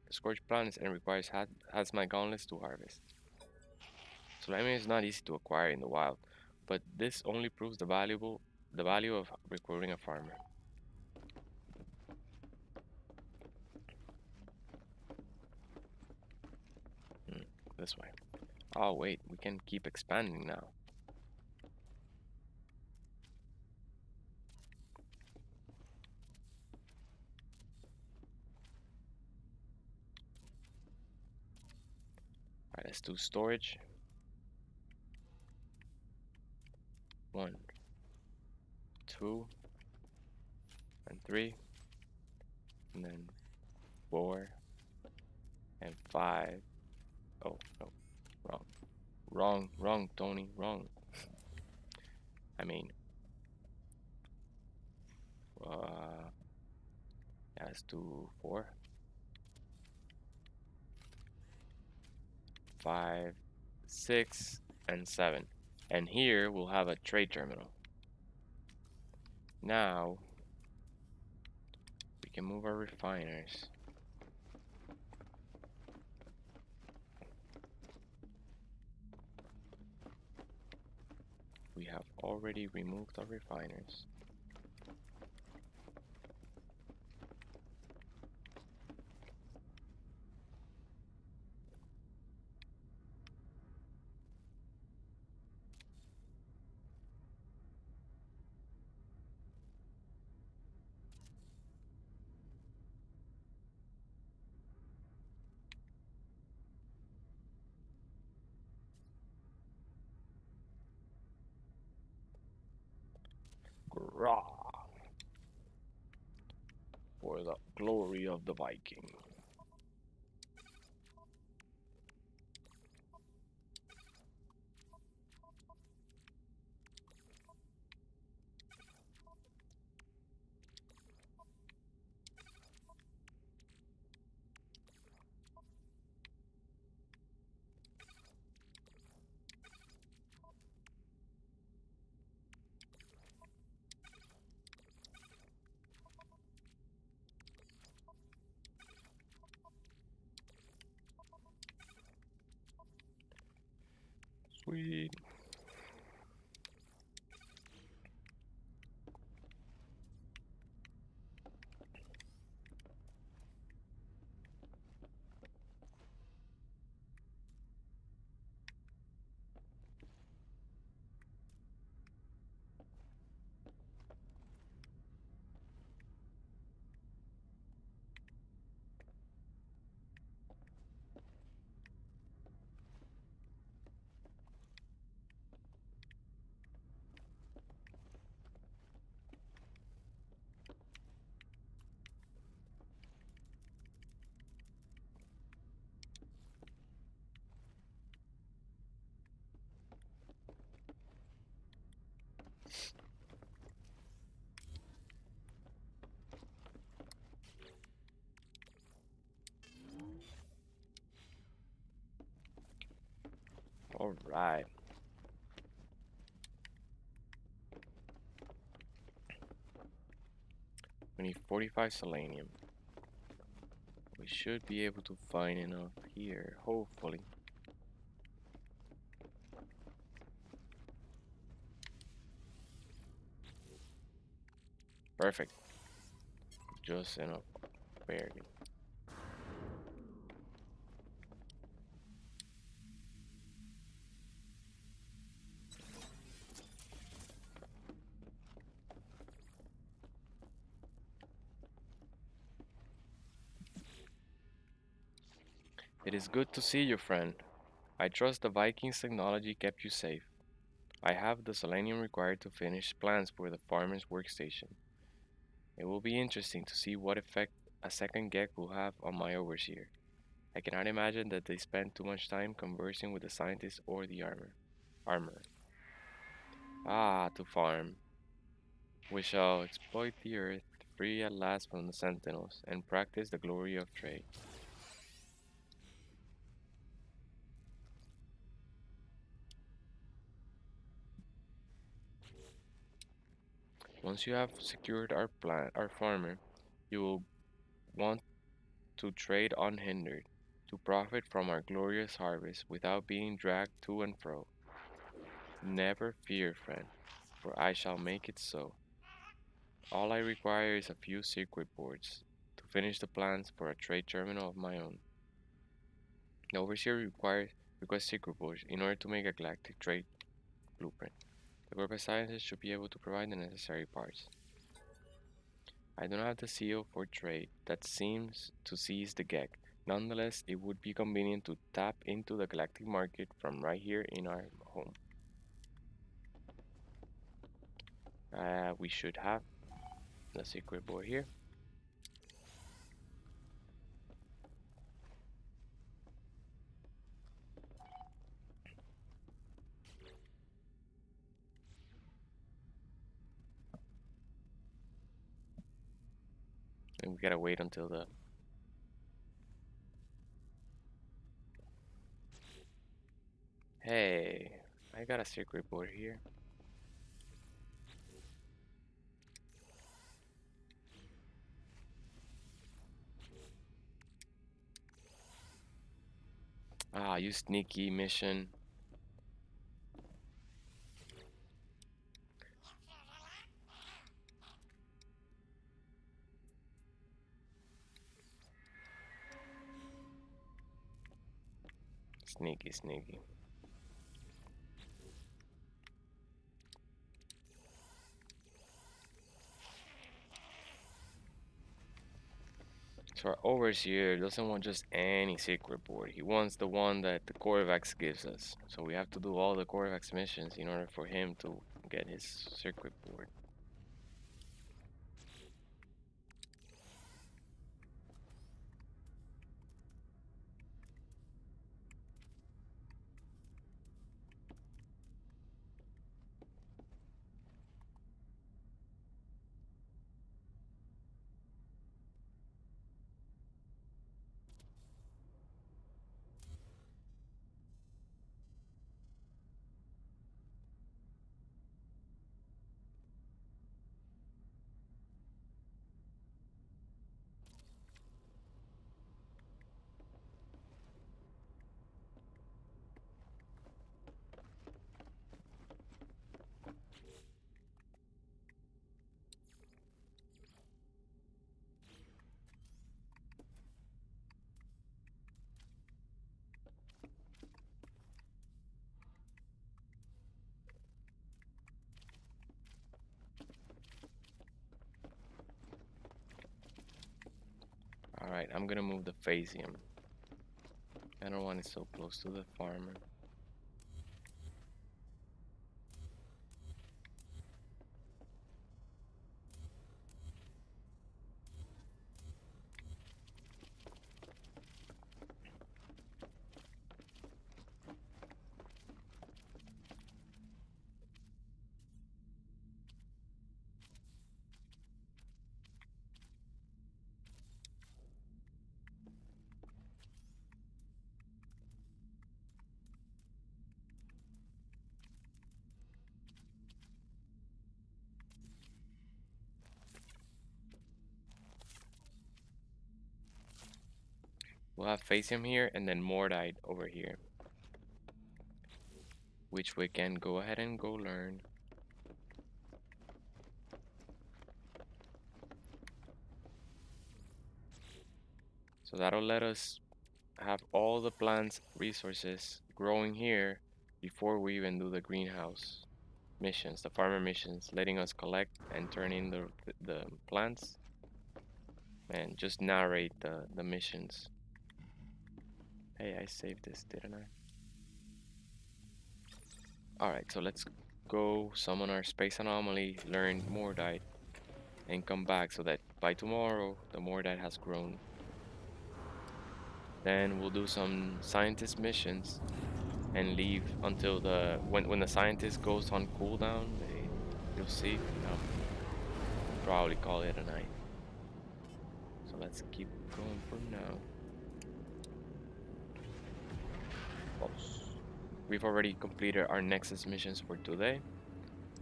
scorched planets and requires hazmat gauntlets to harvest. Selenium is not easy to acquire in the wild, but this only proves the value of recruiting a farmer. Hmm, this way. Oh wait, we can keep expanding now. Alright, let's do storage. 1, 2, and 3, and then 4 and 5. Oh no, wrong. Wrong, Tony, wrong. I mean, uh, yeah, let's do 4, 5, 6, and 7. And here we'll have a trade terminal. Now we can move our refiners. We have already removed our refiners. Grah! For the glory of the Viking. Sweet. All right. We need 45 selenium. We should be able to find enough here, hopefully. Perfect. Just enough, barely. It is good to see you, friend. I trust the Vikings' technology kept you safe. I have the selenium required to finish plans for the farmer's workstation. It will be interesting to see what effect a second Gek will have on my overseer. I cannot imagine that they spend too much time conversing with the scientist or the armor. Ah, to farm. We shall exploit the earth, free at last from the sentinels, and practice the glory of trade. Once you have secured our farmer, you will want to trade unhindered, to profit from our glorious harvest without being dragged to and fro. Never fear, friend, for I shall make it so. All I require is a few circuit boards to finish the plans for a trade terminal of my own. The overseer requests circuit boards in order to make a galactic trade blueprint. The group of scientists should be able to provide the necessary parts. I don't have the seal for trade that seems to seize the Gek. Nonetheless, it would be convenient to tap into the galactic market from right here in our home. We should have the secret board here. And we gotta wait until the... Hey, I got a secret board here. Ah, you sneaky mission. Sneaky, sneaky. So our overseer doesn't want just any secret board. He wants the one that the Corvax gives us. So we have to do all the Corvax missions in order for him to get his circuit board. Alright, I'm gonna move the Phasium. I don't want it so close to the farmer. We'll have Phasium here and then Mordite over here, which we can go ahead and go learn. So that'll let us have all the plants resources growing here before we even do the greenhouse missions, the farmer missions, letting us collect and turn in the plants and just narrate the missions. Hey, I saved this, didn't I? Alright, so let's go summon our space anomaly, learn Mordite, and come back so that by tomorrow the Mordite has grown. Then we'll do some scientist missions and leave until when the scientist goes on cooldown. You'll see. Probably call it a night. So let's keep going for now. We've already completed our Nexus missions for today,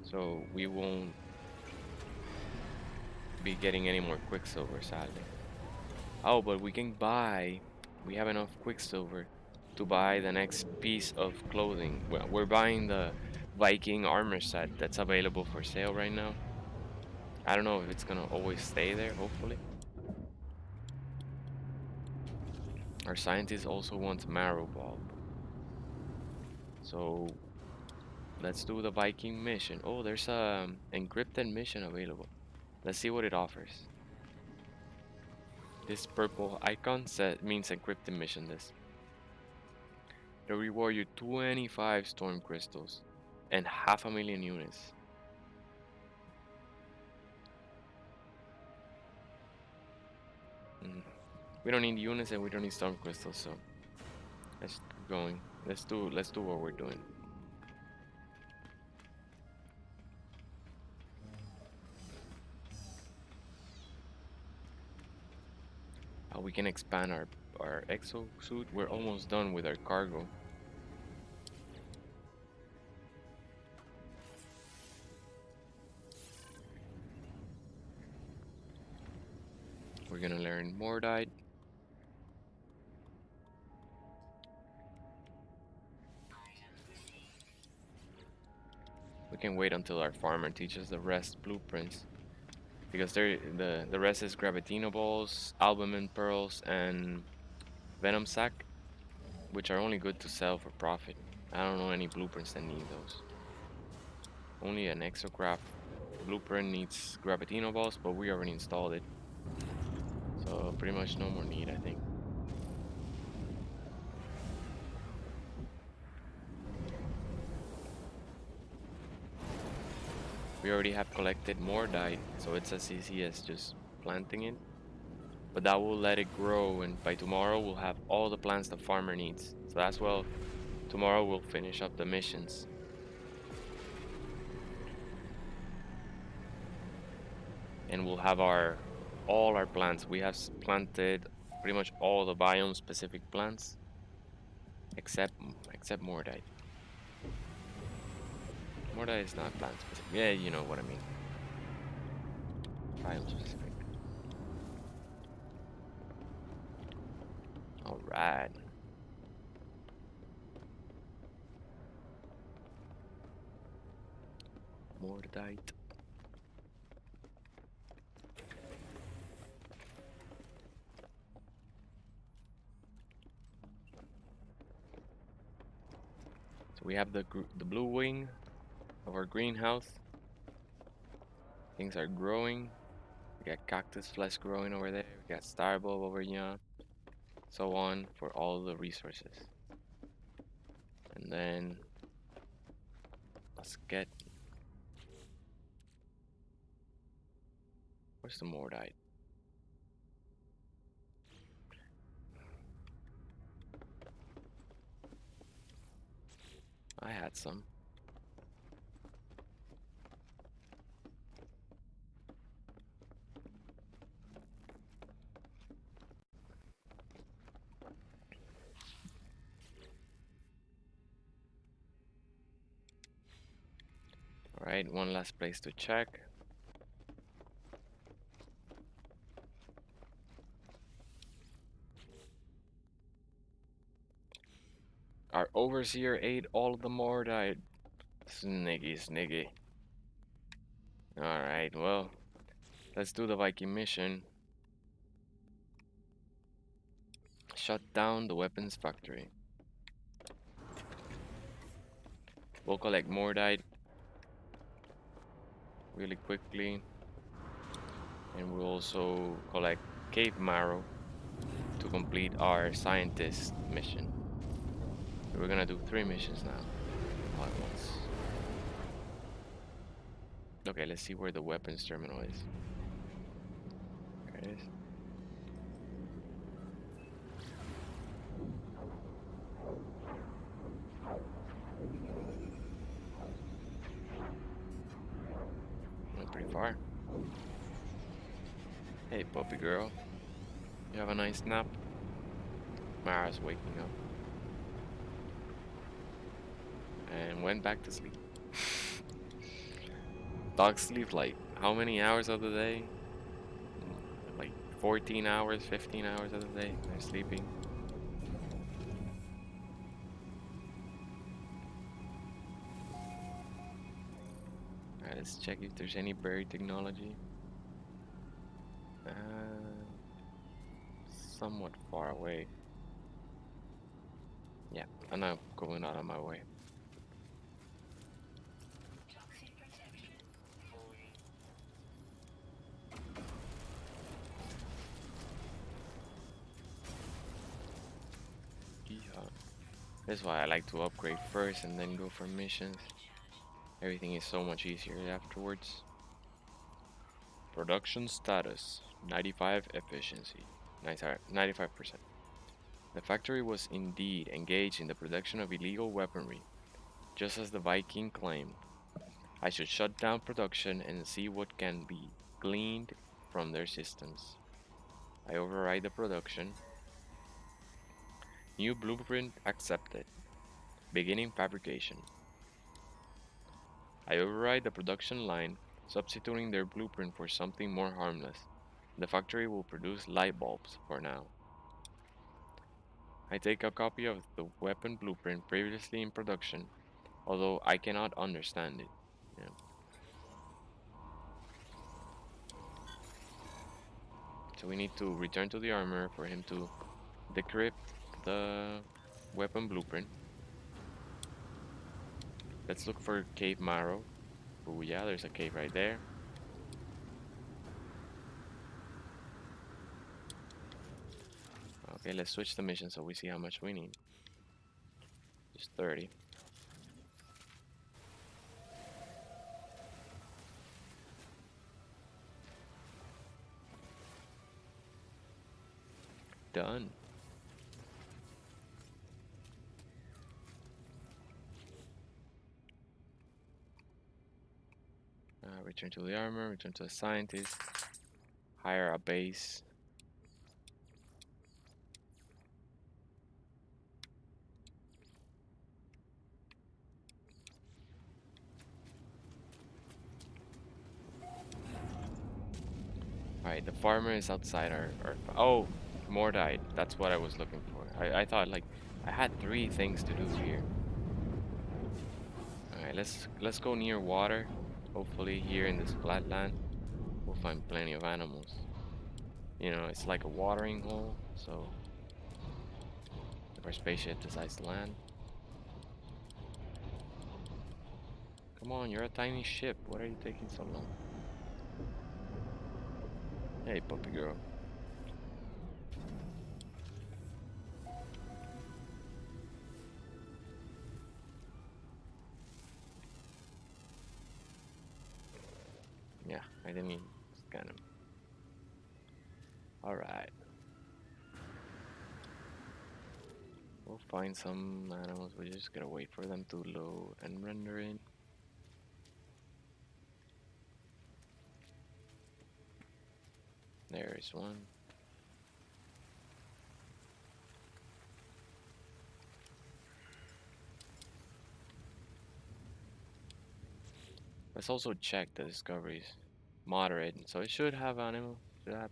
so we won't be getting any more Quicksilver, sadly. Oh, but we can buy. We have enough Quicksilver to buy the next piece of clothing. Well, we're buying the Viking armor set that's available for sale right now. I don't know if it's gonna always stay there, hopefully. Our scientist also wants Marrow Bulb. So let's do the Viking mission. Oh, there's a encrypted mission available. Let's see what it offers. This purple icon means encrypted mission. This. They'll reward you 25 storm crystals and 500,000 units. We don't need units and we don't need storm crystals, so let's keep going. Let's do what we're doing. We can expand our exosuit. We're almost done with our cargo. We're gonna learn Mordite. We can wait until our farmer teaches the rest blueprints, because the rest is Gravitino balls, albumin pearls, and venom sac, which are only good to sell for profit. I don't know any blueprints that need those. Only an exocraft blueprint needs Gravitino balls, but we already installed it, so pretty much no more need, I think. We already have collected Mordite, so it's as easy as just planting it. But that will let it grow, and by tomorrow we'll have all the plants the farmer needs. So that's well, tomorrow we'll finish up the missions. And we'll have all our plants. We have planted pretty much all the biome specific plants except Mordite. Mordite is not plant specific. Yeah, you know what I mean. Biome specific. Alright. Mordite. So we have the blue wing of our greenhouse. Things are growing. We got cactus flesh growing over there. We got star bulb over here. So on for all the resources. And then let's get. Where's the Mordite? I had some. Alright, one last place to check. Overseer ate all of the Mordite. Sniggy. Alright, well, let's do the Viking mission. Shut down the weapons factory. We'll collect Mordite really quickly. And we'll also collect cave marrow to complete our scientist mission. We're gonna do 3 missions now, all at once. Okay, let's see where the weapons terminal is. There it is. Not pretty far. Hey, puppy girl. You have a nice nap? Mara's waking up. And went back to sleep. Dogs sleep like how many hours of the day? Like 14 hours, 15 hours of the day they're sleeping. Alright, let's check if there's any buried technology. Somewhat far away. Yeah, I'm not going out of my way. Yeah. That's why I like to upgrade first and then go for missions. Everything is so much easier afterwards. Production status 95 efficiency. 95%. The factory was indeed engaged in the production of illegal weaponry, just as the Viking claimed. I should shut down production and see what can be gleaned from their systems. I override the production. New blueprint accepted. Beginning fabrication. I override the production line, substituting their blueprint for something more harmless. The factory will produce light bulbs for now. I take a copy of the weapon blueprint previously in production, although I cannot understand it. Yeah. So we need to return to the armor for him to decrypt the weapon blueprint. Let's look for cave marrow. Oh yeah, there's a cave right there. Okay, let's switch the mission so we see how much we need. Just 30. Done. Return to the armor, return to the scientist, hire a base. Alright, the farmer is outside our oh, more died. That's what I was looking for. I thought like I had 3 things to do here. Alright, let's go near water. Hopefully here in this flat land we'll find plenty of animals. You know, it's like a watering hole, so if our spaceship decides to land. Come on, you're a tiny ship. What are you taking so long? Hey, puppy girl. Yeah, I didn't even scan him. Alright. We'll find some animals. We just gotta wait for them to load and render in. There is one. Let's also check the discoveries. Moderate, so it should have animal. Should have.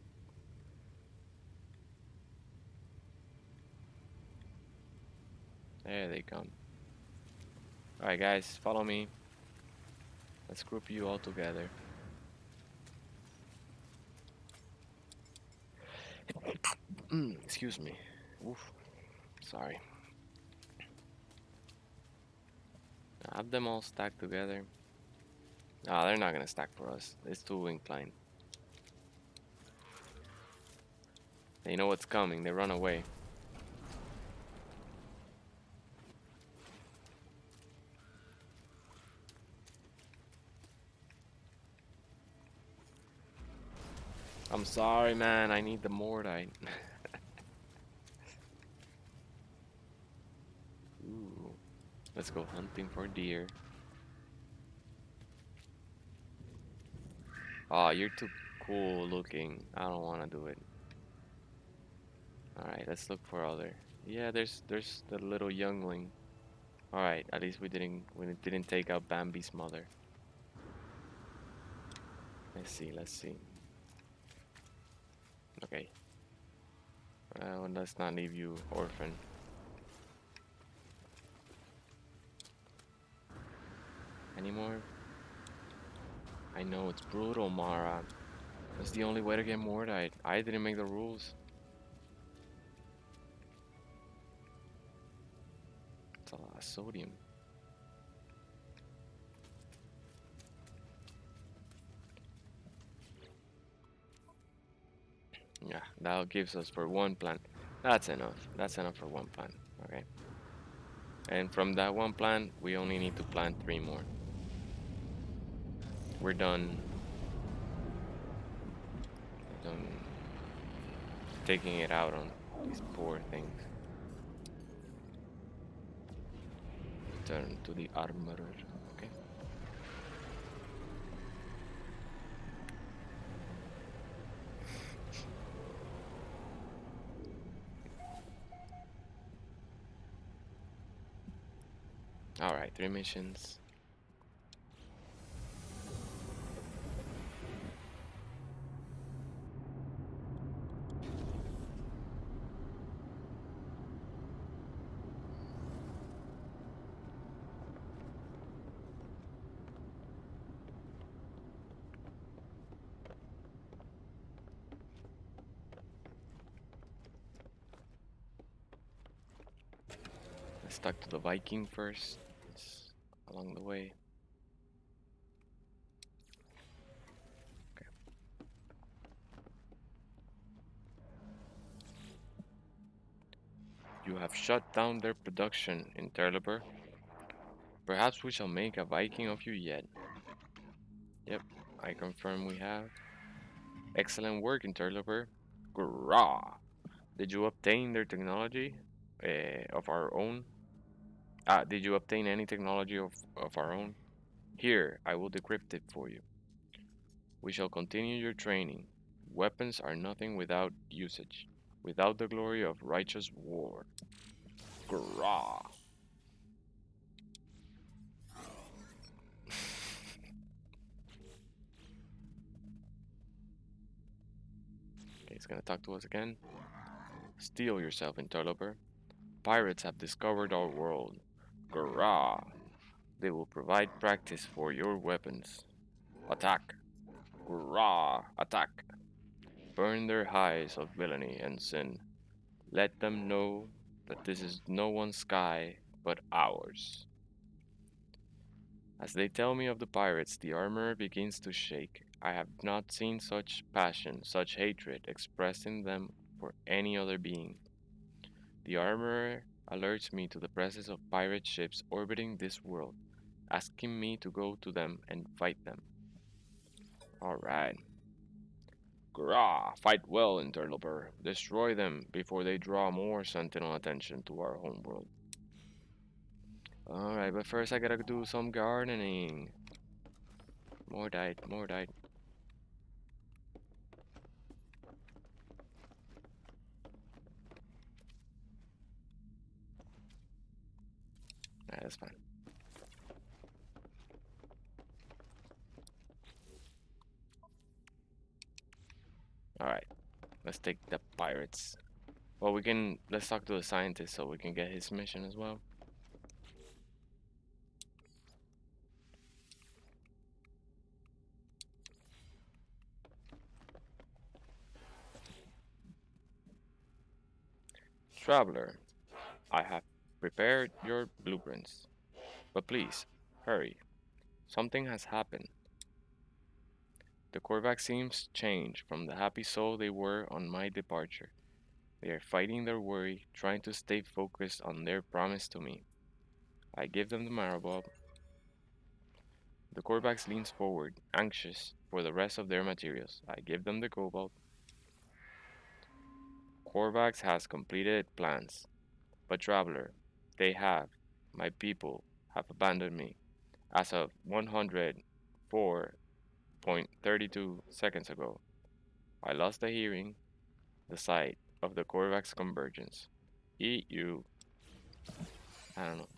There they come. Alright, guys, follow me. Let's group you all together. Excuse me. Oof. Sorry. Have them all stacked together. Ah, they're not gonna stack for us. It's too inclined. They know what's coming. They run away. I'm sorry, man. I need the Mordite. Ooh. Let's go hunting for deer. Oh, you're too cool looking. I don't want to do it. All right, let's look for other. Yeah, there's the little youngling. All right, at least we didn't take out Bambi's mother. Let's see. Okay. Well, let's not leave you orphan. Any more? I know it's brutal, Mara. That's the only way to get Mordite. I didn't make the rules. It's a lot of sodium. Yeah, that gives us for one plant. That's enough. That's enough for one plant. Okay. And from that one plant, we only need to plant 3 more. We're done. Done taking it out on these poor things. Turn to the armorer. Okay. All right, 3 missions. Let's talk to the Viking first. It's along the way. Okay. You have shut down their production, Interloper. Perhaps we shall make a Viking of you yet. Yep, I confirm we have. Excellent work, Interloper. Grah! Did you obtain their technology of our own? Did you obtain any technology of our own? Here, I will decrypt it for you. We shall continue your training. Weapons are nothing without usage, without the glory of righteous war. Grah! Okay, he's gonna talk to us again. Steel yourself, interloper. Pirates have discovered our world. Grah! They will provide practice for your weapons. Attack! Grah! Attack! Burn their hides of villainy and sin. Let them know that this is no one's sky but ours. As they tell me of the pirates, the armorer begins to shake. I have not seen such passion, such hatred expressed in them for any other being. The armorer alerts me to the presence of pirate ships orbiting this world, asking me to go to them and fight them. Alright. Grah! Fight well, interloper. Destroy them before they draw more sentinel attention to our homeworld. Alright, but first I gotta do some gardening. More died, more died. Nah, that's fine. Alright, let's take the pirates. Well, let's talk to the scientist so we can get his mission as well. Traveler, I have prepared your blueprints, but please, hurry. Something has happened. The Korvax seems changed from the happy soul they were on my departure. They are fighting their worry, trying to stay focused on their promise to me. I give them the marrow. The Korvax leans forward, anxious for the rest of their materials. I give them the cobalt. Korvax has completed plans, but traveler, they have, my people, have abandoned me. As of 104.32 seconds ago, I lost the hearing, the sight of the Korvax convergence. EU, I don't know.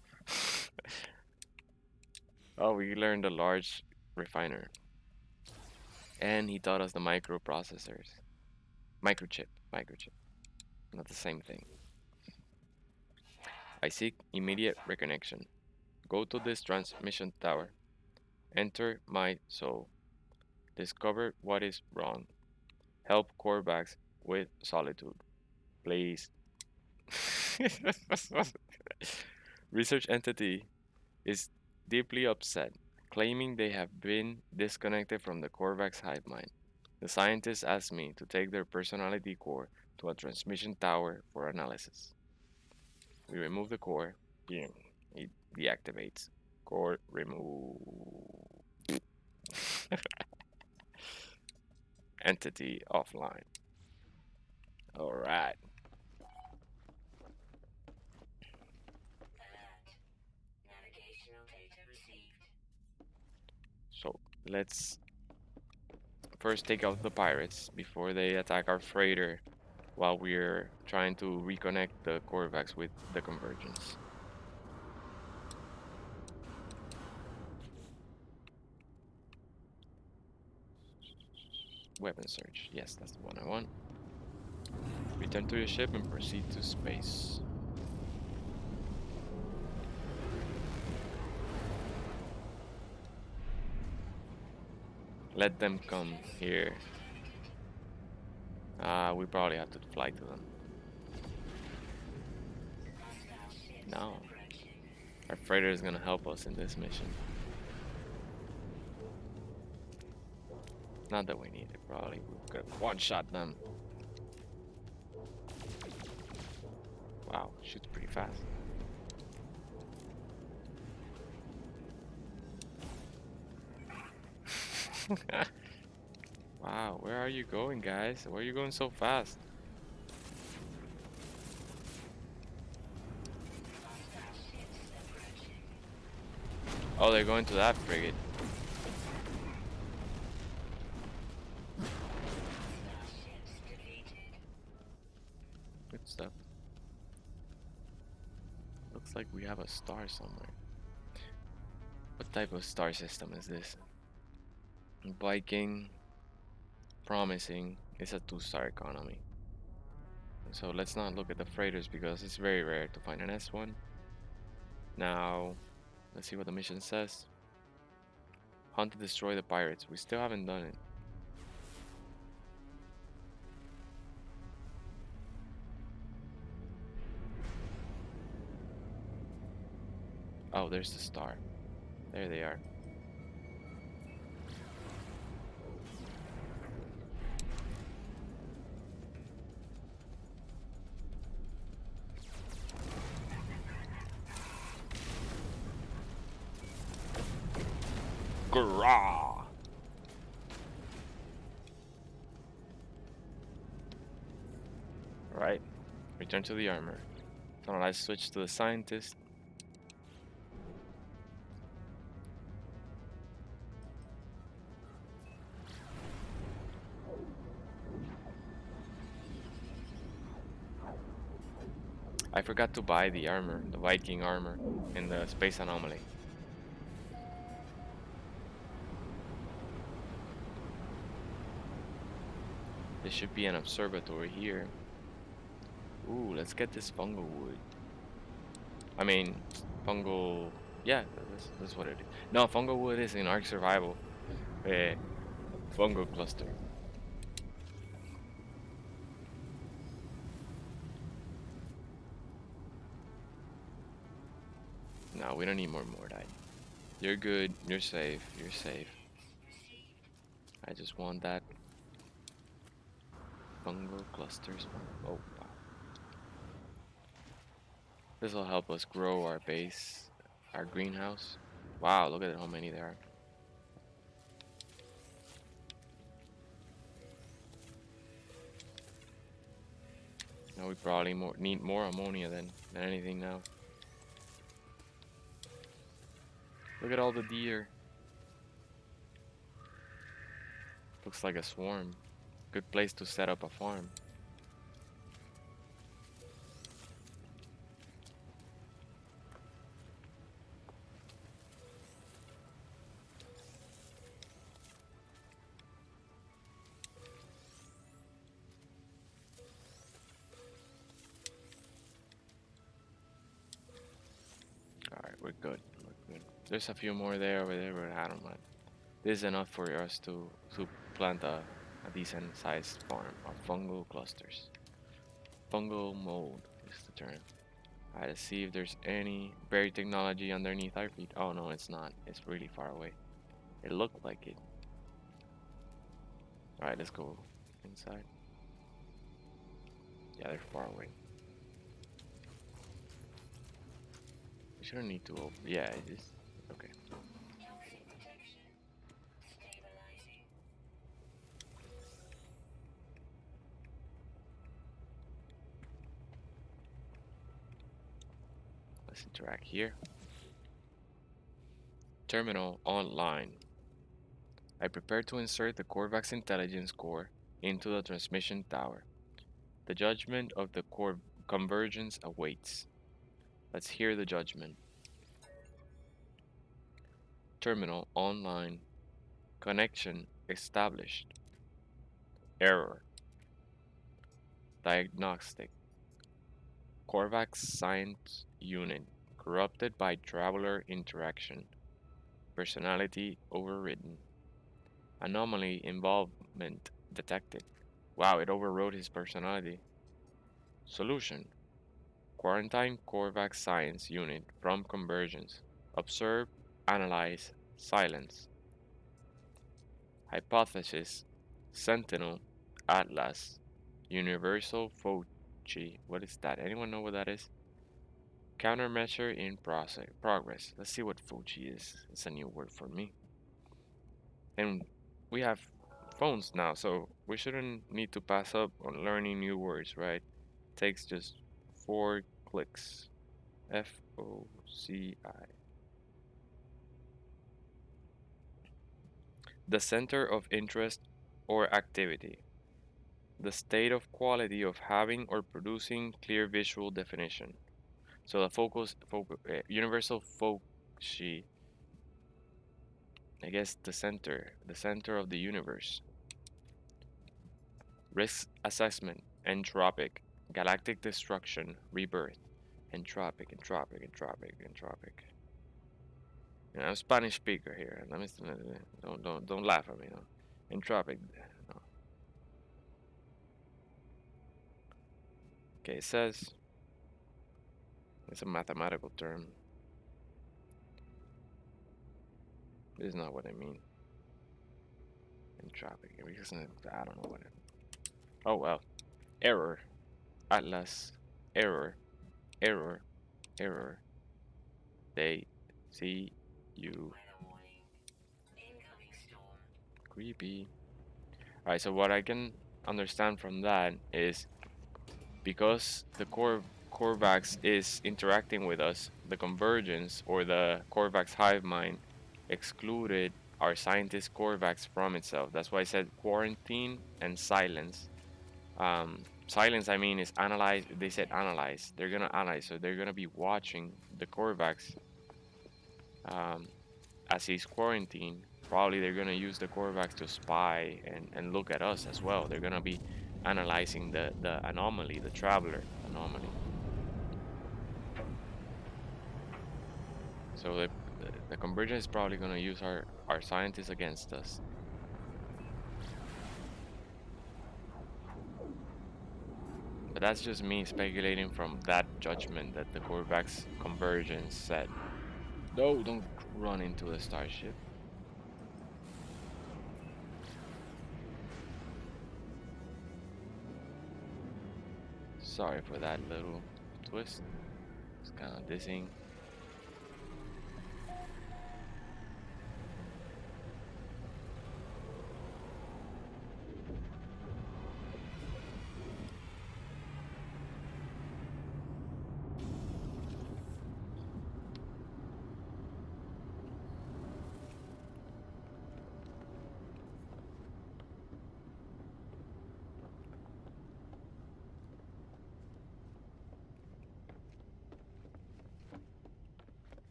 Oh, we learned a large refiner. And he taught us the microprocessors. Microchip. Not the same thing. I seek immediate reconnection. Go to this transmission tower. Enter my soul. Discover what is wrong. Help Korvax with solitude. Please. Research entity is deeply upset, claiming they have been disconnected from the Korvax hive mind. The scientists asked me to take their personality core to a transmission tower for analysis. We remove the core. Boom. It deactivates. Core remove. Entity offline. Alright. So let's first take out the pirates before they attack our freighter while we're trying to reconnect the Korvax with the convergence. Weapon search. Yes, that's the one I want. Return to your ship and proceed to space. Let them come here. We probably have to fly to them. No. Our freighter is gonna help us in this mission. Not that we need it, probably. We could one-shot them. Wow, shoots pretty fast. Wow, where are you going, guys? Where are you going so fast? Oh, they're going to that frigate. Good stuff. Looks like we have a star somewhere. What type of star system is this? Viking. Promising. It's a 2-star economy. So let's not look at the freighters because it's very rare to find an S1. Now, let's see what the mission says. Hunt to destroy the pirates. We still haven't done it. Oh, there's the star. There they are. Grah! Right. Return to the armor. So now let's switch to the scientist. I forgot to buy the armor, the Viking armor, in the space anomaly. There should be an observatory here. Ooh, let's get this fungal wood. I mean, fungal... Yeah, that's what it is. No, fungal wood is in Ark Survival. Fungal cluster. No, we don't need more Mordite. You're good. You're safe. You're safe. I just want that fungal clusters. Oh, wow. This will help us grow our base, our greenhouse. Wow, look at how many there are. Now we probably need more ammonia than anything now. Look at all the deer. Looks like a swarm. Good place to set up a farm. Alright, we're good. We're good. There's a few more there over there, but I don't mind. This is enough for us to plant a decent sized farm of fungal clusters. Fungal mold is the term. Alright, let's see if there's any buried technology underneath our feet. Oh no, it's not. It's really far away. It looked like it. Alright, let's go inside. Yeah, they're far away. We shouldn't need to open. Yeah, it is. Okay. Let's interact here. Terminal online. I prepare to insert the Corvax intelligence core into the transmission tower. The judgment of the core convergence awaits. Let's hear the judgment. Terminal online. Connection established. Error. Diagnostic. Corvax science unit corrupted by traveler interaction. Personality overridden. Anomaly involvement detected. Wow, it overrode his personality. Solution. Quarantine Corvax science unit from convergence. Observe, analyze, silence. Hypothesis. Sentinel, Atlas, Universal Foci. What is that? Anyone know what that is? Countermeasure in progress. Let's see what Foci is. It's a new word for me. And we have phones now, so we shouldn't need to pass up on learning new words, right? Takes just 4 clicks. Foci. The center of interest or activity. The state of quality of having or producing clear visual definition. So the universal foci, I guess the center of the universe. Risk assessment, entropic, galactic destruction, rebirth, entropic. You know, I'm a Spanish speaker here. Let me don't laugh at me. No. Entropic. No. Okay, it says it's a mathematical term. This is not what I mean. Entropic. Because I don't know what it. Oh well. Error. Atlas. Error. Error. Error. They see you. Creepy. Alright, so what I can understand from that is because the Corvax is interacting with us, the convergence or the Corvax hive mind excluded our scientist Corvax from itself. That's why I said quarantine and silence. Silence, I mean, is analyze. They said analyze. They're gonna analyze, so they're gonna be watching the Corvax as he's quarantined. Probably they're gonna use the Corvax to spy and look at us as well. They're gonna be analyzing the anomaly, the traveler anomaly. So the convergence is probably gonna use our scientists against us. But that's just me speculating from that judgment that the Corvax convergence said. No, don't run into the starship. Sorry for that little twist. It's kind of dizzying.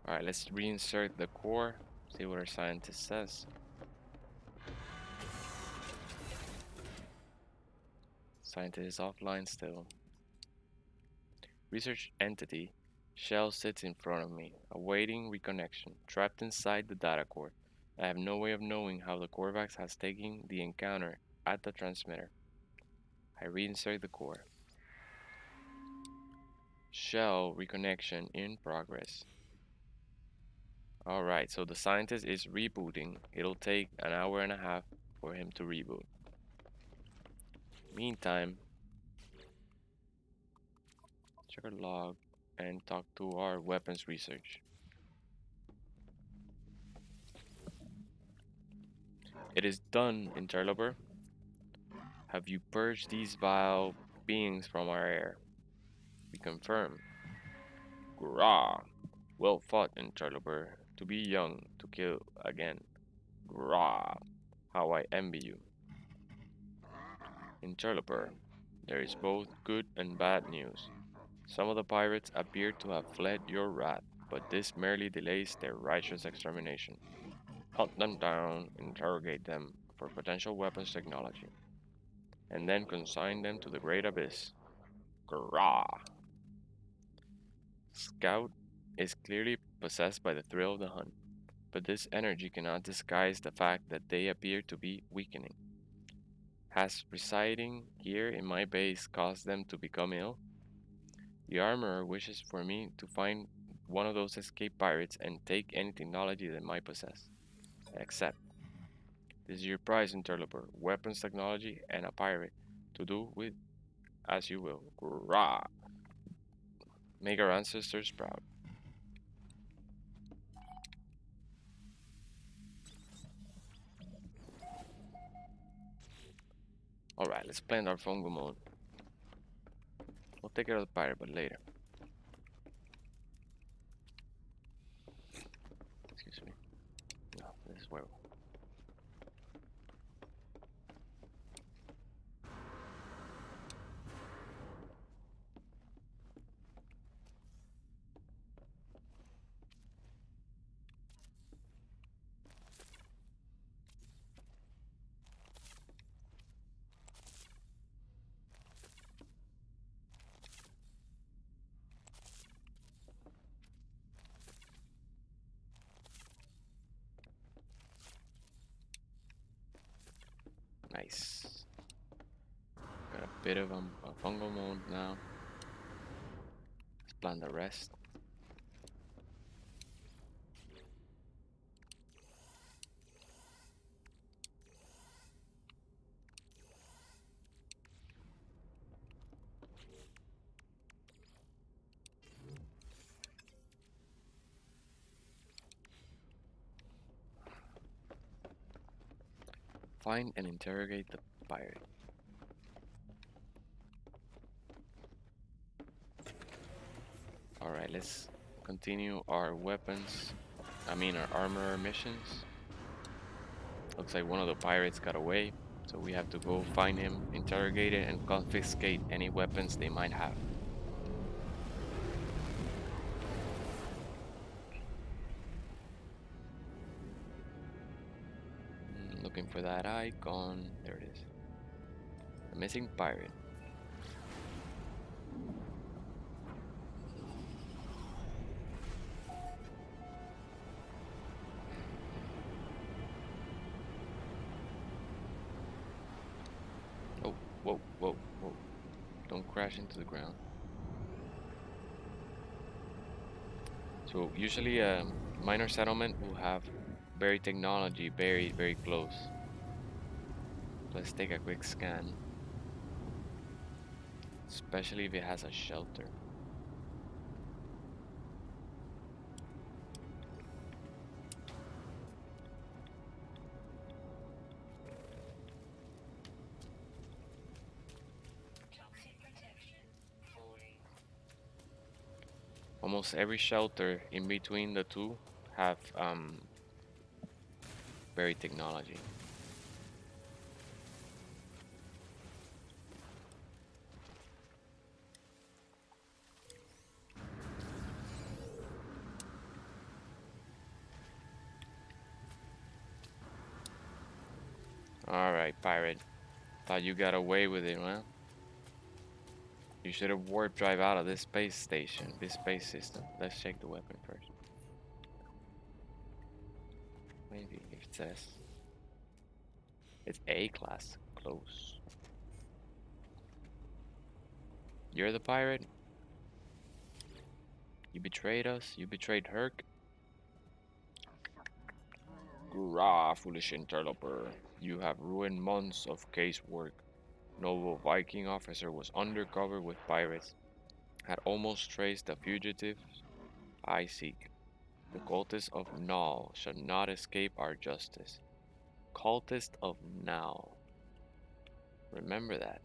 Alright, let's reinsert the core, see what our scientist says. Scientist is offline still. Research entity. Shell sits in front of me, awaiting reconnection, trapped inside the data core. I have no way of knowing how the Corvax has taken the encounter at the transmitter. I reinsert the core. Shell reconnection in progress. Alright, so the scientist is rebooting. It'll take an hour and a half for him to reboot. Meantime, check our log and talk to our weapons research. It is done, interloper. Have you purged these vile beings from our air? We confirm. Grah! Well fought, interloper. To be young, to kill again. Grah! How I envy you. Interloper. There is both good and bad news. Some of the pirates appear to have fled your wrath, but this merely delays their righteous extermination. Hunt them down, interrogate them for potential weapons technology, and then consign them to the great abyss. Grah! Scout is clearly possessed by the thrill of the hunt, but this energy cannot disguise the fact that they appear to be weakening. Has residing here in my base caused them to become ill? The armorer wishes for me to find one of those escaped pirates and take any technology they might possess. Accept. This is your prize, interloper. Weapons technology and a pirate. To do with as you will. Grah! Make our ancestors proud. Alright, let's plan our fungal mode. We'll take care of the pirate, but later. Excuse me. No, this is where. Nice. Got a bit of a fungal mode now. Let's plan the rest. Find and interrogate the pirate. Alright, let's continue our weapons. Our armor missions. Looks like one of the pirates got away, so we have to go find him, interrogate it, and confiscate any weapons they might have. Looking for that icon. There it is. The missing pirate. crash into the ground. So usually a minor settlement will have buried technology very, very close. Let's take a quick scan. Especially if it has a shelter. Almost every shelter in between the two have buried technology. Alright, pirate. Thought you got away with it, huh? You should have warp drive out of this space station, this space system. Let's check the weapon first. Maybe if it says it's A class, close. You're the pirate? You betrayed us? You betrayed Herc? Grah, foolish interloper. You have ruined months of casework. Noble Viking officer was undercover with pirates. Had almost traced the fugitive I seek. The cultists of Null shall not escape our justice. Cultist of Null. Remember that.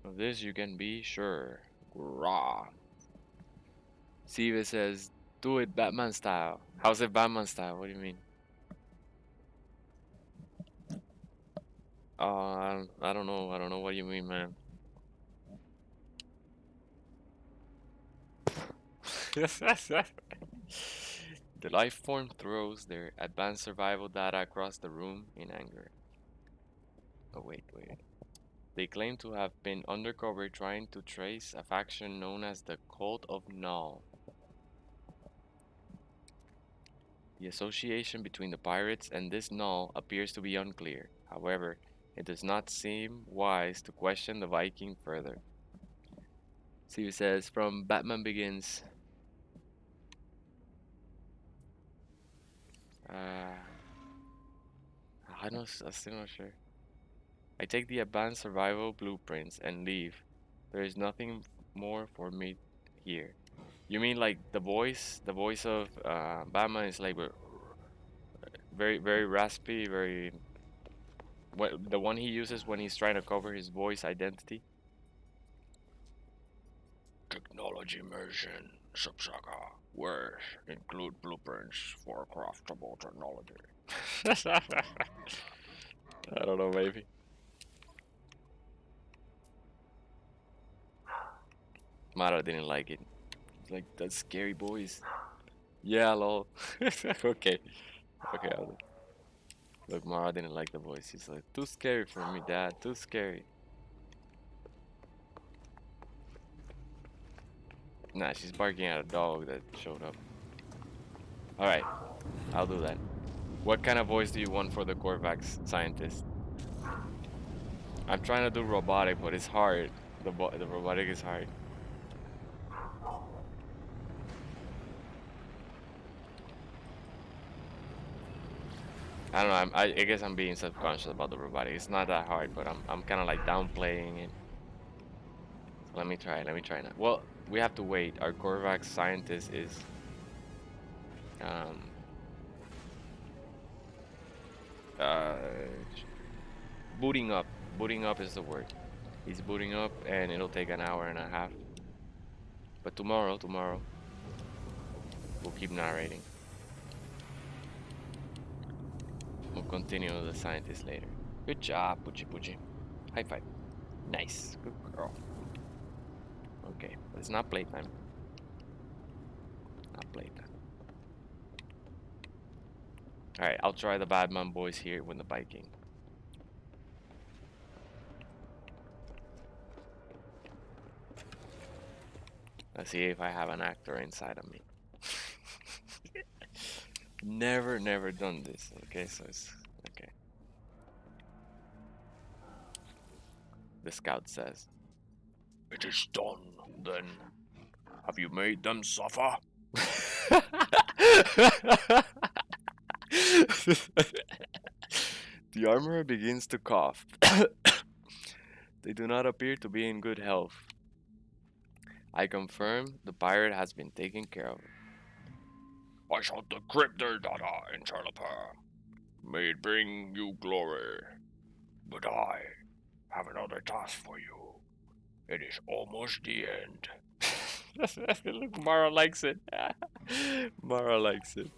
Of this you can be sure. Grah. See if it says, do it Batman style. How's it Batman style? What do you mean? I don't know. I don't know what you mean, man. The life form throws their advanced survival data across the room in anger. Oh, wait. They claim to have been undercover trying to trace a faction known as the Cult of Null. The association between the pirates and this Null appears to be unclear. However, it does not seem wise to question the Viking further. Steve says, from Batman Begins. I'm still not sure. I take the advanced survival blueprints and leave. There is nothing more for me here. You mean like the voice? The voice of Batman is like very, very raspy, very. What the one he uses when he's trying to cover his voice identity? Technology immersion, Subsaga, where include blueprints for craftable technology. I don't know, maybe. Mara didn't like it. It's like, that's scary, boys. Yeah, lol. Okay. Okay, look, Mara didn't like the voice. He's like, too scary for me, Dad. Too scary. Nah, she's barking at a dog that showed up. Alright, I'll do that. What kind of voice do you want for the Corvax scientist? I'm trying to do robotic, but it's hard. The robotic is hard. I don't know. I guess I'm being subconscious about the robotic. It's not that hard, but I'm kind of like downplaying it. So let me try. Let me try now. Well, we have to wait. Our Corvax scientist is um uh booting up. Booting up is the word. He's booting up, and it'll take an hour and a half. But tomorrow, we'll keep narrating. We'll continue the scientist later. Good job, Pucci Pucci. High five. Nice. Good girl. Okay, but it's not playtime. Not playtime. Alright, I'll try the Batman boys here with the Viking. Let's see if I have an actor inside of me. Never done this. Okay, so it's okay. The scout says. It is done, then. Have you made them suffer? The armorer begins to cough. They do not appear to be in good health. I confirm the pirate has been taken care of. I shall decrypt their data in Charlapar. May it bring you glory. But I have another task for you. It is almost the end. Look, Mara likes it. Mara likes it.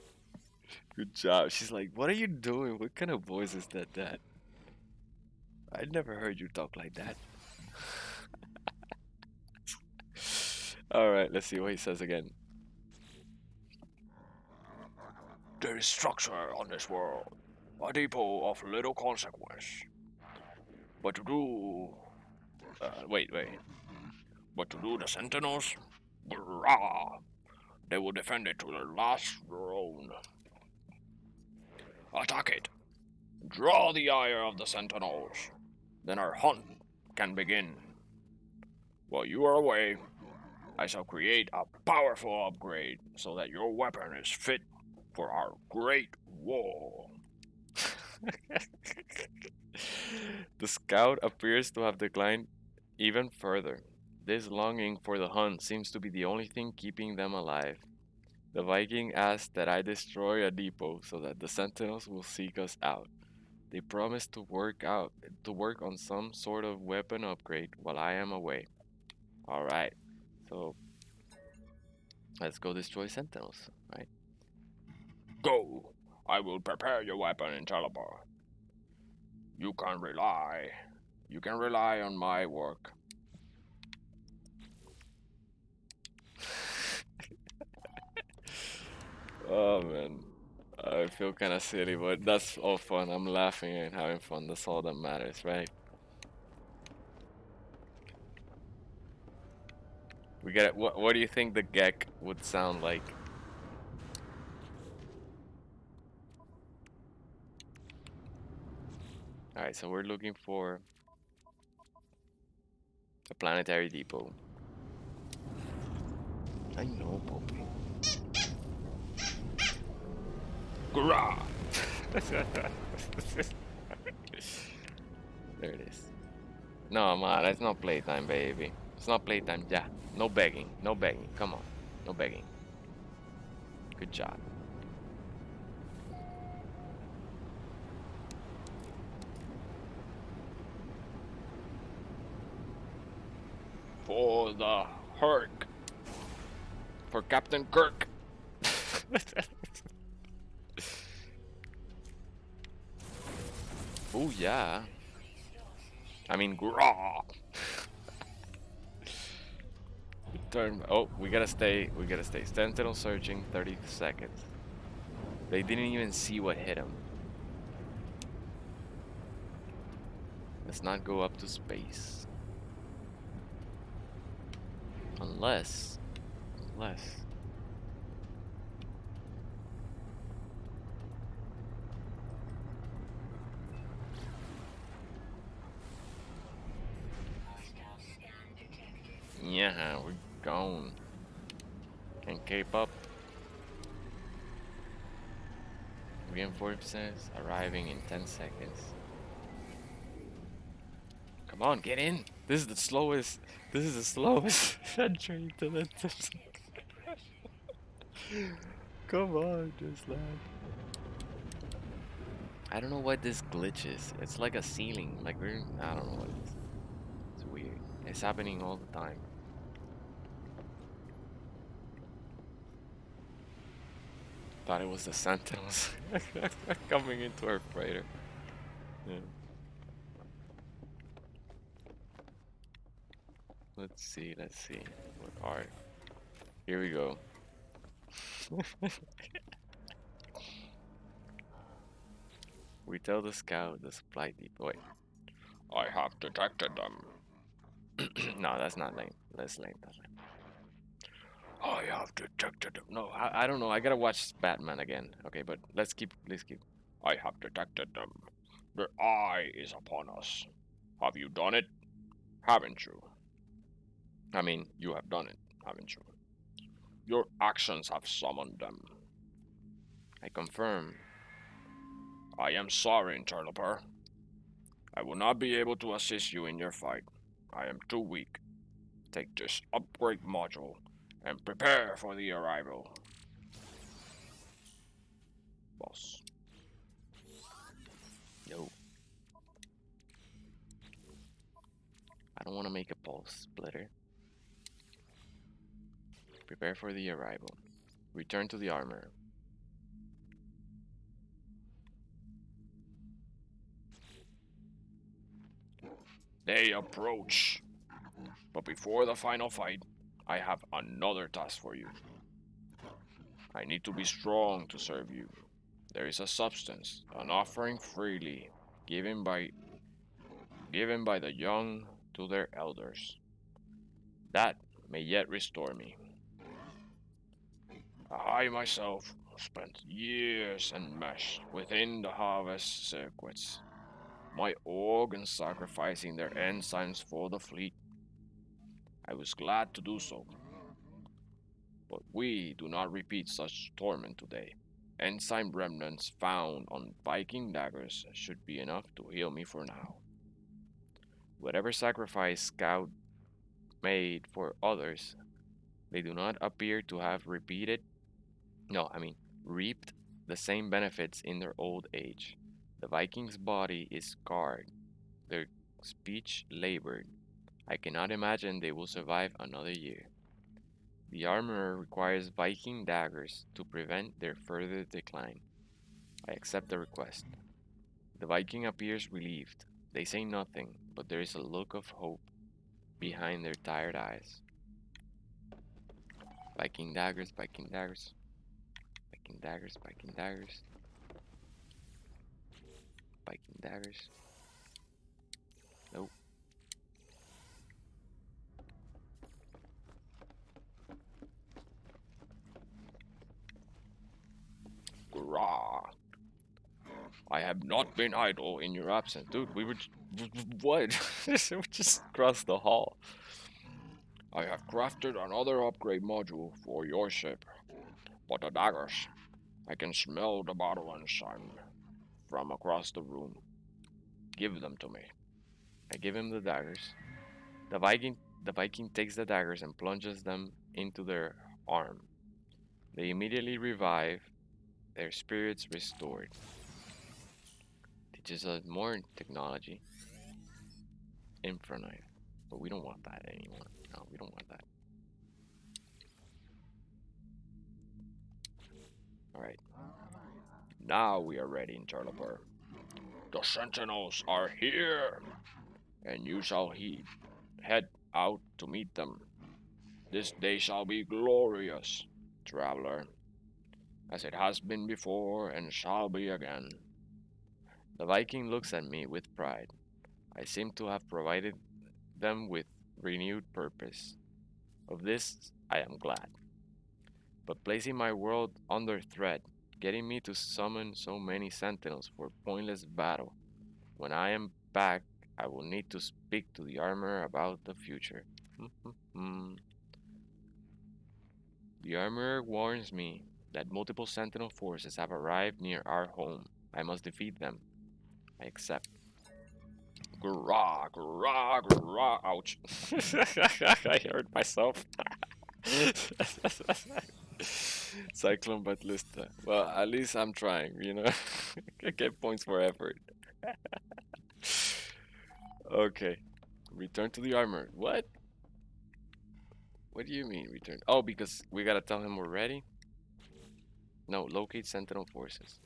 Good job. She's like, what are you doing? What kind of voice is that, Dad? I never heard you talk like that. Alright, let's see what he says again. There is structure on this world, a depot of little consequence. But to do... wait. But to do the Sentinels? Grah! They will defend it to their last drone. Attack it! Draw the ire of the Sentinels. Then our hunt can begin. While you are away, I shall create a powerful upgrade so that your weapon is fit for our great war. The scout appears to have declined even further. This longing for the hunt seems to be the only thing keeping them alive. The Viking asks that I destroy a depot so that the sentinels will seek us out. They promise to work on some sort of weapon upgrade while I am away. Alright, so let's go destroy sentinels, right? Go! I will prepare your weapon in Talabar. You can rely on my work. Oh man, I feel kind of silly, but that's all fun. I'm laughing and having fun. That's all that matters, right? We get it. What do you think the Gek would sound like? All right, so we're looking for a planetary depot. I know, Poppy. Grah! There it is. No, man, it's not playtime, baby. It's not playtime. Yeah, no begging. No begging. Come on. No begging. Good job. For the Herc. For Captain Kirk. Oh, yeah. I mean, grah. Turn. Oh, we gotta stay. We gotta stay. Sentinel searching. 30 seconds. They didn't even see what hit him. Let's not go up to space. Unless. Yeah, we're gone. Can't keep up. Reinforcements arriving in 10 seconds. Come on, get in. This is the slowest. This is the slowest entry to the. Come on, just land. I don't know what this glitch is. It's like a ceiling. Like I don't know what it is. It's weird. It's happening all the time. Thought it was the Sentinels coming into our freighter. Yeah. Let's see. What are? Here we go. We tell the scout the supply depot. Wait. I have detected them. No, that's not lame. That's lame. I have detected them. No, I don't know. I gotta watch Batman again. Okay, but let's keep. I have detected them. Their eye is upon us. Have you done it? Haven't you? I mean, you have done it, haven't you? Your actions have summoned them. I confirm. I am sorry, interloper. I will not be able to assist you in your fight. I am too weak. Take this upgrade module and prepare for the arrival. Boss. No, I don't want to make a pulse splitter. Prepare for the arrival. Return to the armor. They approach. But before the final fight, I have another task for you. I need to be strong to serve you. There is a substance, an offering freely, given by given by the young to their elders. That may yet restore me. I myself spent years enmeshed within the harvest circuits, my organs sacrificing their enzymes for the fleet. I was glad to do so, but we do not repeat such torment today. Enzyme remnants found on Viking daggers should be enough to heal me for now. Whatever sacrifice Scout made for others, they do not appear to have reaped the same benefits in their old age. The Viking's body is scarred, their speech labored. I cannot imagine they will survive another year. The armorer requires Viking daggers to prevent their further decline. I accept the request. The Viking appears relieved. They say nothing, but there is a look of hope behind their tired eyes. Viking daggers, Viking daggers, Viking daggers, Viking daggers, Viking daggers. Nope. Grah. I have not been idle in your absence. Dude, we were. What? We just crossed the hall. I have crafted another upgrade module for your ship. But the daggers, I can smell the battle enzyme from across the room. Give them to me. I give him the daggers. The Viking takes the daggers and plunges them into their arm. They immediately revive, their spirits restored. Teaches us more technology. Infraknife. But we don't want that anymore. No, we don't want that. Alright. Now we are ready, Interloper. The sentinels are here, and you shall head out to meet them. This day shall be glorious, traveler, as it has been before and shall be again. The Viking looks at me with pride. I seem to have provided them with renewed purpose. Of this I am glad. But placing my world under threat, getting me to summon so many sentinels for pointless battle. When I am back, I will need to speak to the armor about the future. The armorer warns me that multiple sentinel forces have arrived near our home. I must defeat them. I accept. Grah, grah, grah. Ouch. I hurt myself. Cyclone Batlista. Well, at least I'm trying, you know? I get points for effort. Okay. Return to the armor. What? What do you mean return? Oh, because we gotta tell him we're ready? No, locate sentinel forces.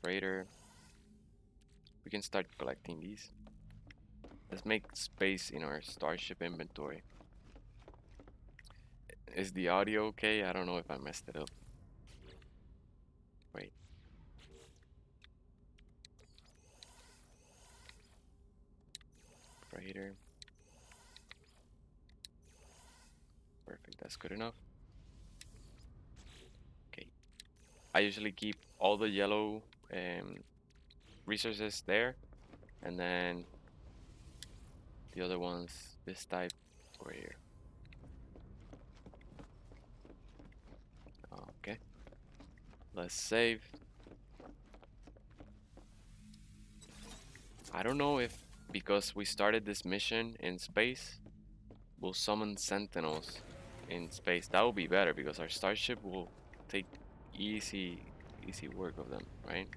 Freighter. We can start collecting these. Let's make space in our starship inventory. Is the audio okay? I don't know if I messed it up. Wait. Freighter. Perfect, that's good enough. Okay. I usually keep all the yellow resources there, and then The other ones, this type over here. Okay. Let's save. I don't know if because we started this mission in space, we'll summon sentinels in space. That will be better because our starship will take easy work of them, right?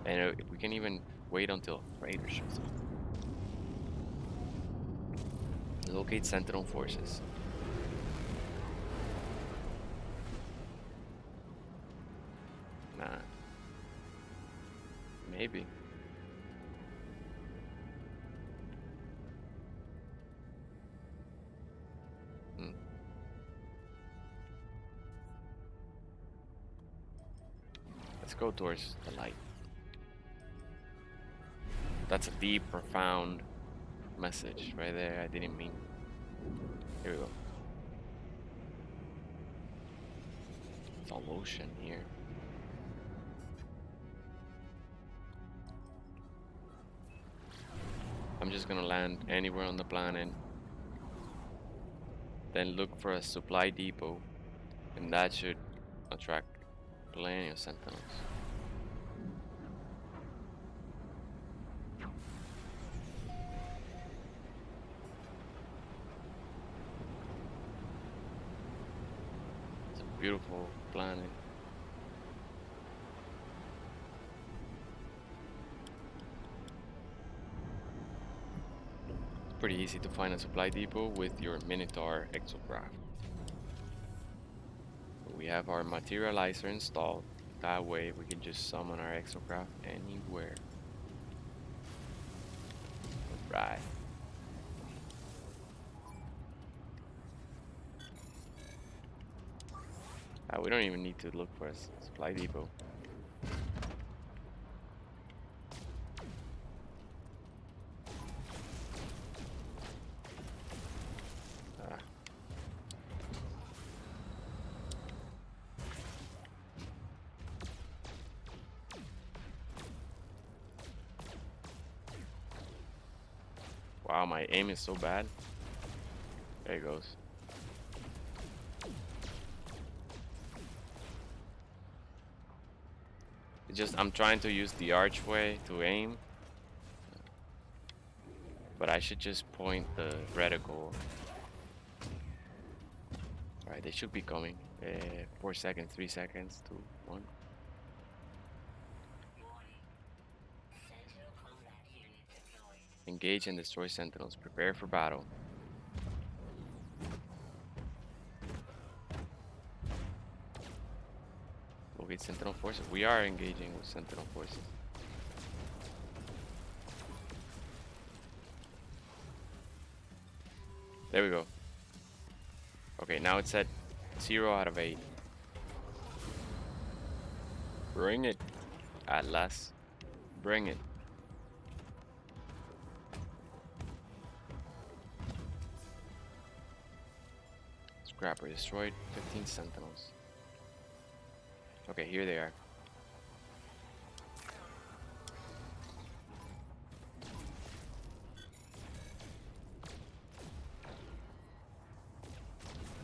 And we can even wait until a freighter shows up. Locate sentinel forces. Nah. Maybe. Hmm. Let's go towards the light. That's a deep, profound message right there. I didn't mean. Here we go. It's all ocean here. I'm just gonna land anywhere on the planet. Then look for a supply depot. And that should attract plenty of sentinels. It's a beautiful planet. It's pretty easy to find a supply depot with your Minotaur exocraft. We have our materializer installed. That way we can just summon our exocraft anywhere. Right. We don't even need to look for a supply depot. Ah. Wow, my aim is so bad. There it goes. It's just I'm trying to use the archway to aim. But I should just point the reticle. Alright, they should be coming. 4 seconds, 3 seconds, 2, 1. Engage and destroy sentinels. Prepare for battle. Locate sentinel forces. We are engaging with sentinel forces. There we go. Okay, now it's at 0 out of 8. Bring it, Atlas. Bring it. Scrapper destroyed 15 sentinels. Okay, here they are.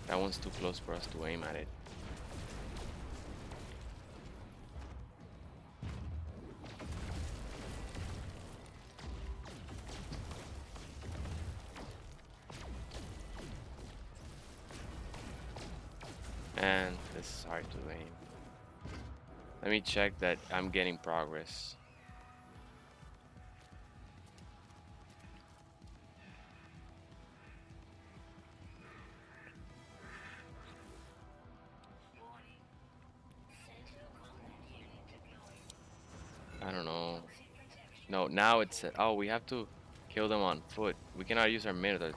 That one's too close for us to aim at it. And this is hard to aim. Let me check that I'm getting progress. I don't know. No, now it's oh, we have to kill them on foot. We cannot use our minotaur.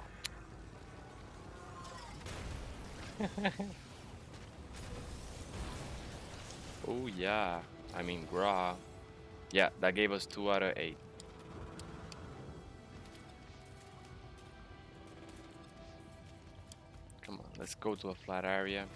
Oh yeah, I mean Gra. Yeah, that gave us 2 out of 8. Come on, let's go to a flat area.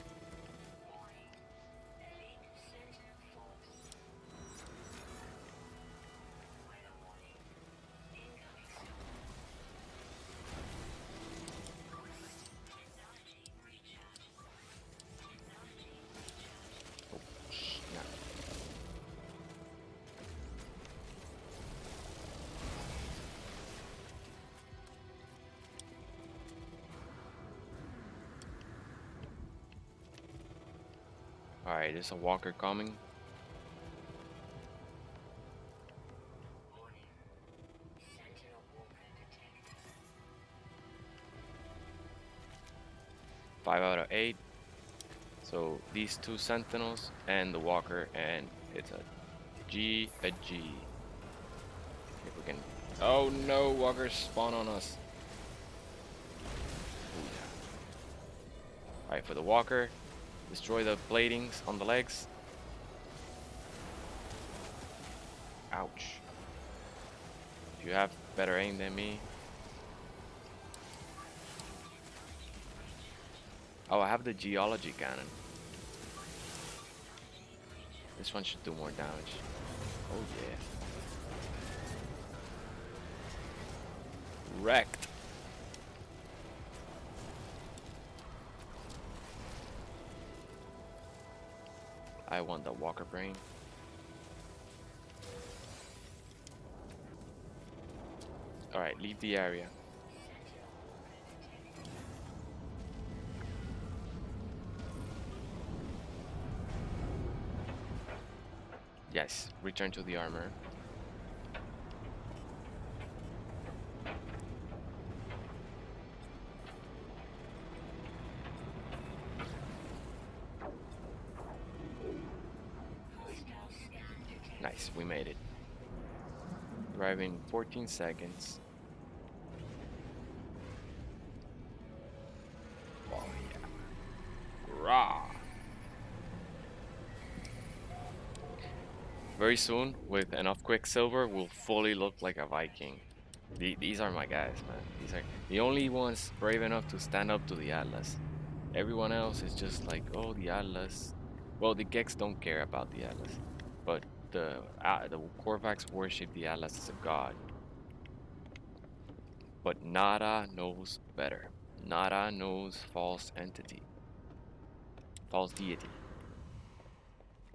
Alright, there's a walker coming. Five out of eight. So these two sentinels and the walker, and it's a G, a G. If we can. Oh no, walkers spawn on us. Ooh, yeah. Alright, for the walker, destroy the platings on the legs. Ouch. You have better aim than me. Oh, I have the geology cannon. This one should do more damage. Oh yeah. Wrecked. I want the walker brain. Alright, leave the area. Yes, return to the armor. Nice, we made it. Arrive in 14 seconds. Oh yeah. Rah! Very soon, with enough Quicksilver, we'll fully look like a Viking. These are my guys, man. These are the only ones brave enough to stand up to the Atlas. Everyone else is just like, oh, the Atlas. Well, the Gex don't care about the Atlas, but the Korvax worship the Atlas as a god. But Nara knows better. Nara knows false entity, false deity.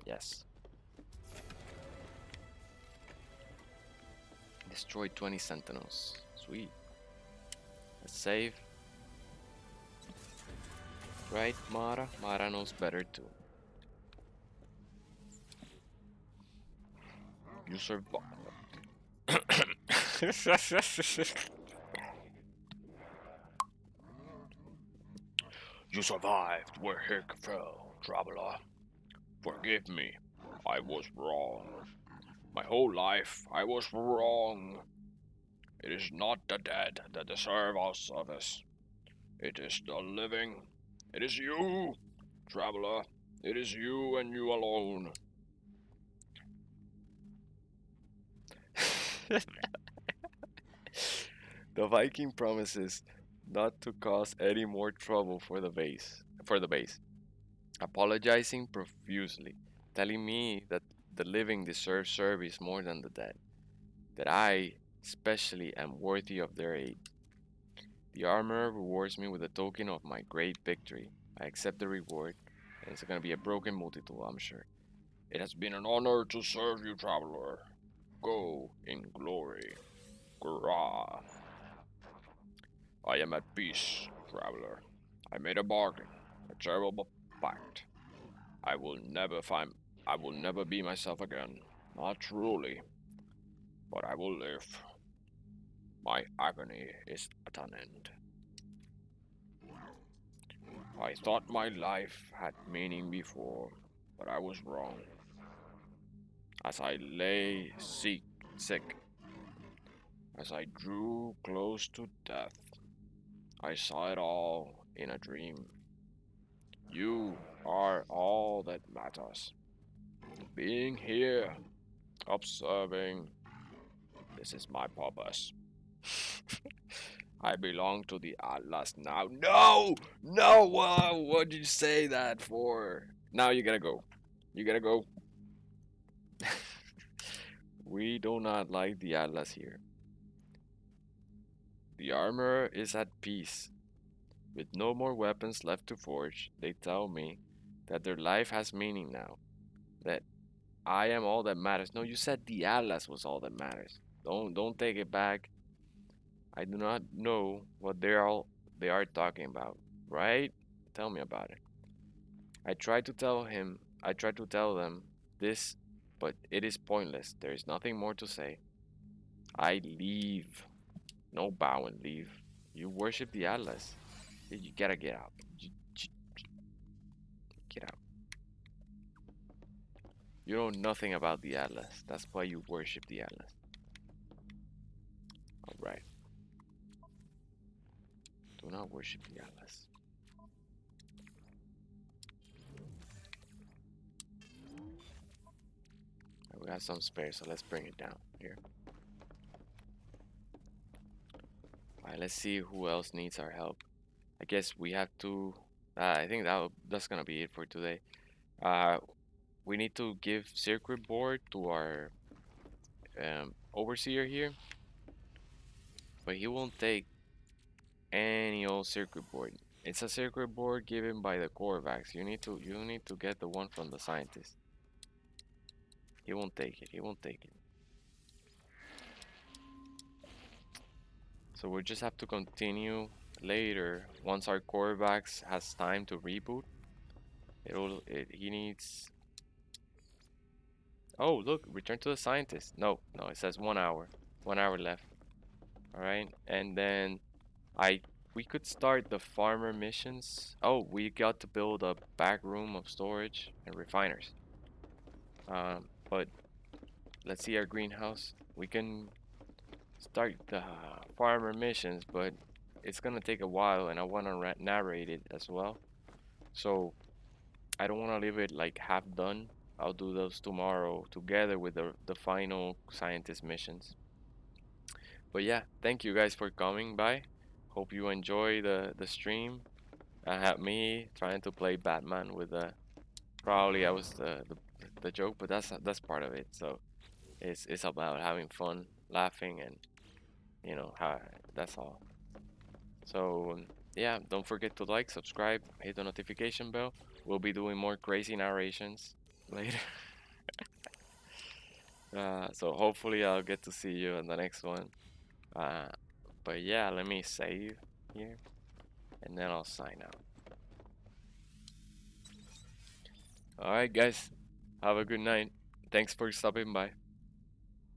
Yes. Destroyed 20 sentinels. Sweet. Let's save. Right, Mara? Mara knows better too. You survive. You survived where Hick fell, traveler. Forgive me. I was wrong. My whole life, I was wrong. It is not the dead that deserve our service. It is the living. It is you, traveler. It is you and you alone. The Viking promises not to cause any more trouble for the base, apologizing profusely, telling me that the living deserve service more than the dead, that I especially am worthy of their aid. The armor rewards me with a token of my great victory. I accept the reward, and it's gonna be a broken multi-tool, I'm sure. It has been an honor to serve you, traveler. Go in glory. Grah. I am at peace, traveler. I made a bargain, a terrible pact. I will never be myself again. Not truly, but I will live. My agony is at an end. I thought my life had meaning before, but I was wrong. As I lay sick, as I drew close to death, I saw it all in a dream. You are all that matters. Being here, observing, this is my purpose. I belong to the Atlas now. No! No! What'd you say that for? Now you gotta go. You gotta go. We do not like the Atlas here. The armor is at peace. With no more weapons left to forge, they tell me that their life has meaning now. That I am all that matters. No, you said the Atlas was all that matters. Don't take it back. I do not know what they are talking about, right? Tell me about it. I tried to tell him I tried to tell them this, but it is pointless. There is nothing more to say. I leave. No bow and leave. You worship the Atlas. You gotta get out. Get out. You know nothing about the Atlas. That's why you worship the Atlas. Alright. Do not worship the Atlas. We got some spare, so let's bring it down here. Alright, let's see who else needs our help. I guess we have to. I think that's gonna be it for today. Uh, we need to give circuit board to our overseer here, but he won't take any old circuit board. It's a circuit board given by the Corvax. You need to get the one from the scientist. He won't take it. He won't take it. So we'll just have to continue later once our Corvax has time to reboot. He needs. Oh, look, return to the scientist. No, no, it says 1 hour. 1 hour left. All right, and then I we could start the farmer missions. Oh, we got to build a back room of storage and refiners. But let's see our greenhouse. We can start the farmer missions, but it's gonna take a while, and I wanna narrate it as well. So I don't wanna leave it like half done. I'll do those tomorrow together with the final scientist missions. But yeah, thank you guys for coming by. Hope you enjoy the stream. I had me trying to play Batman with probably I was the joke, but that's part of it. So it's about having fun, laughing, and how that's all. So yeah, don't forget to like, subscribe, hit the notification bell. We'll be doing more crazy narrations later. So hopefully I'll get to see you in the next one. Uh, but yeah, let me save here, and then I'll sign out. All right, guys, have a good night. Thanks for stopping by.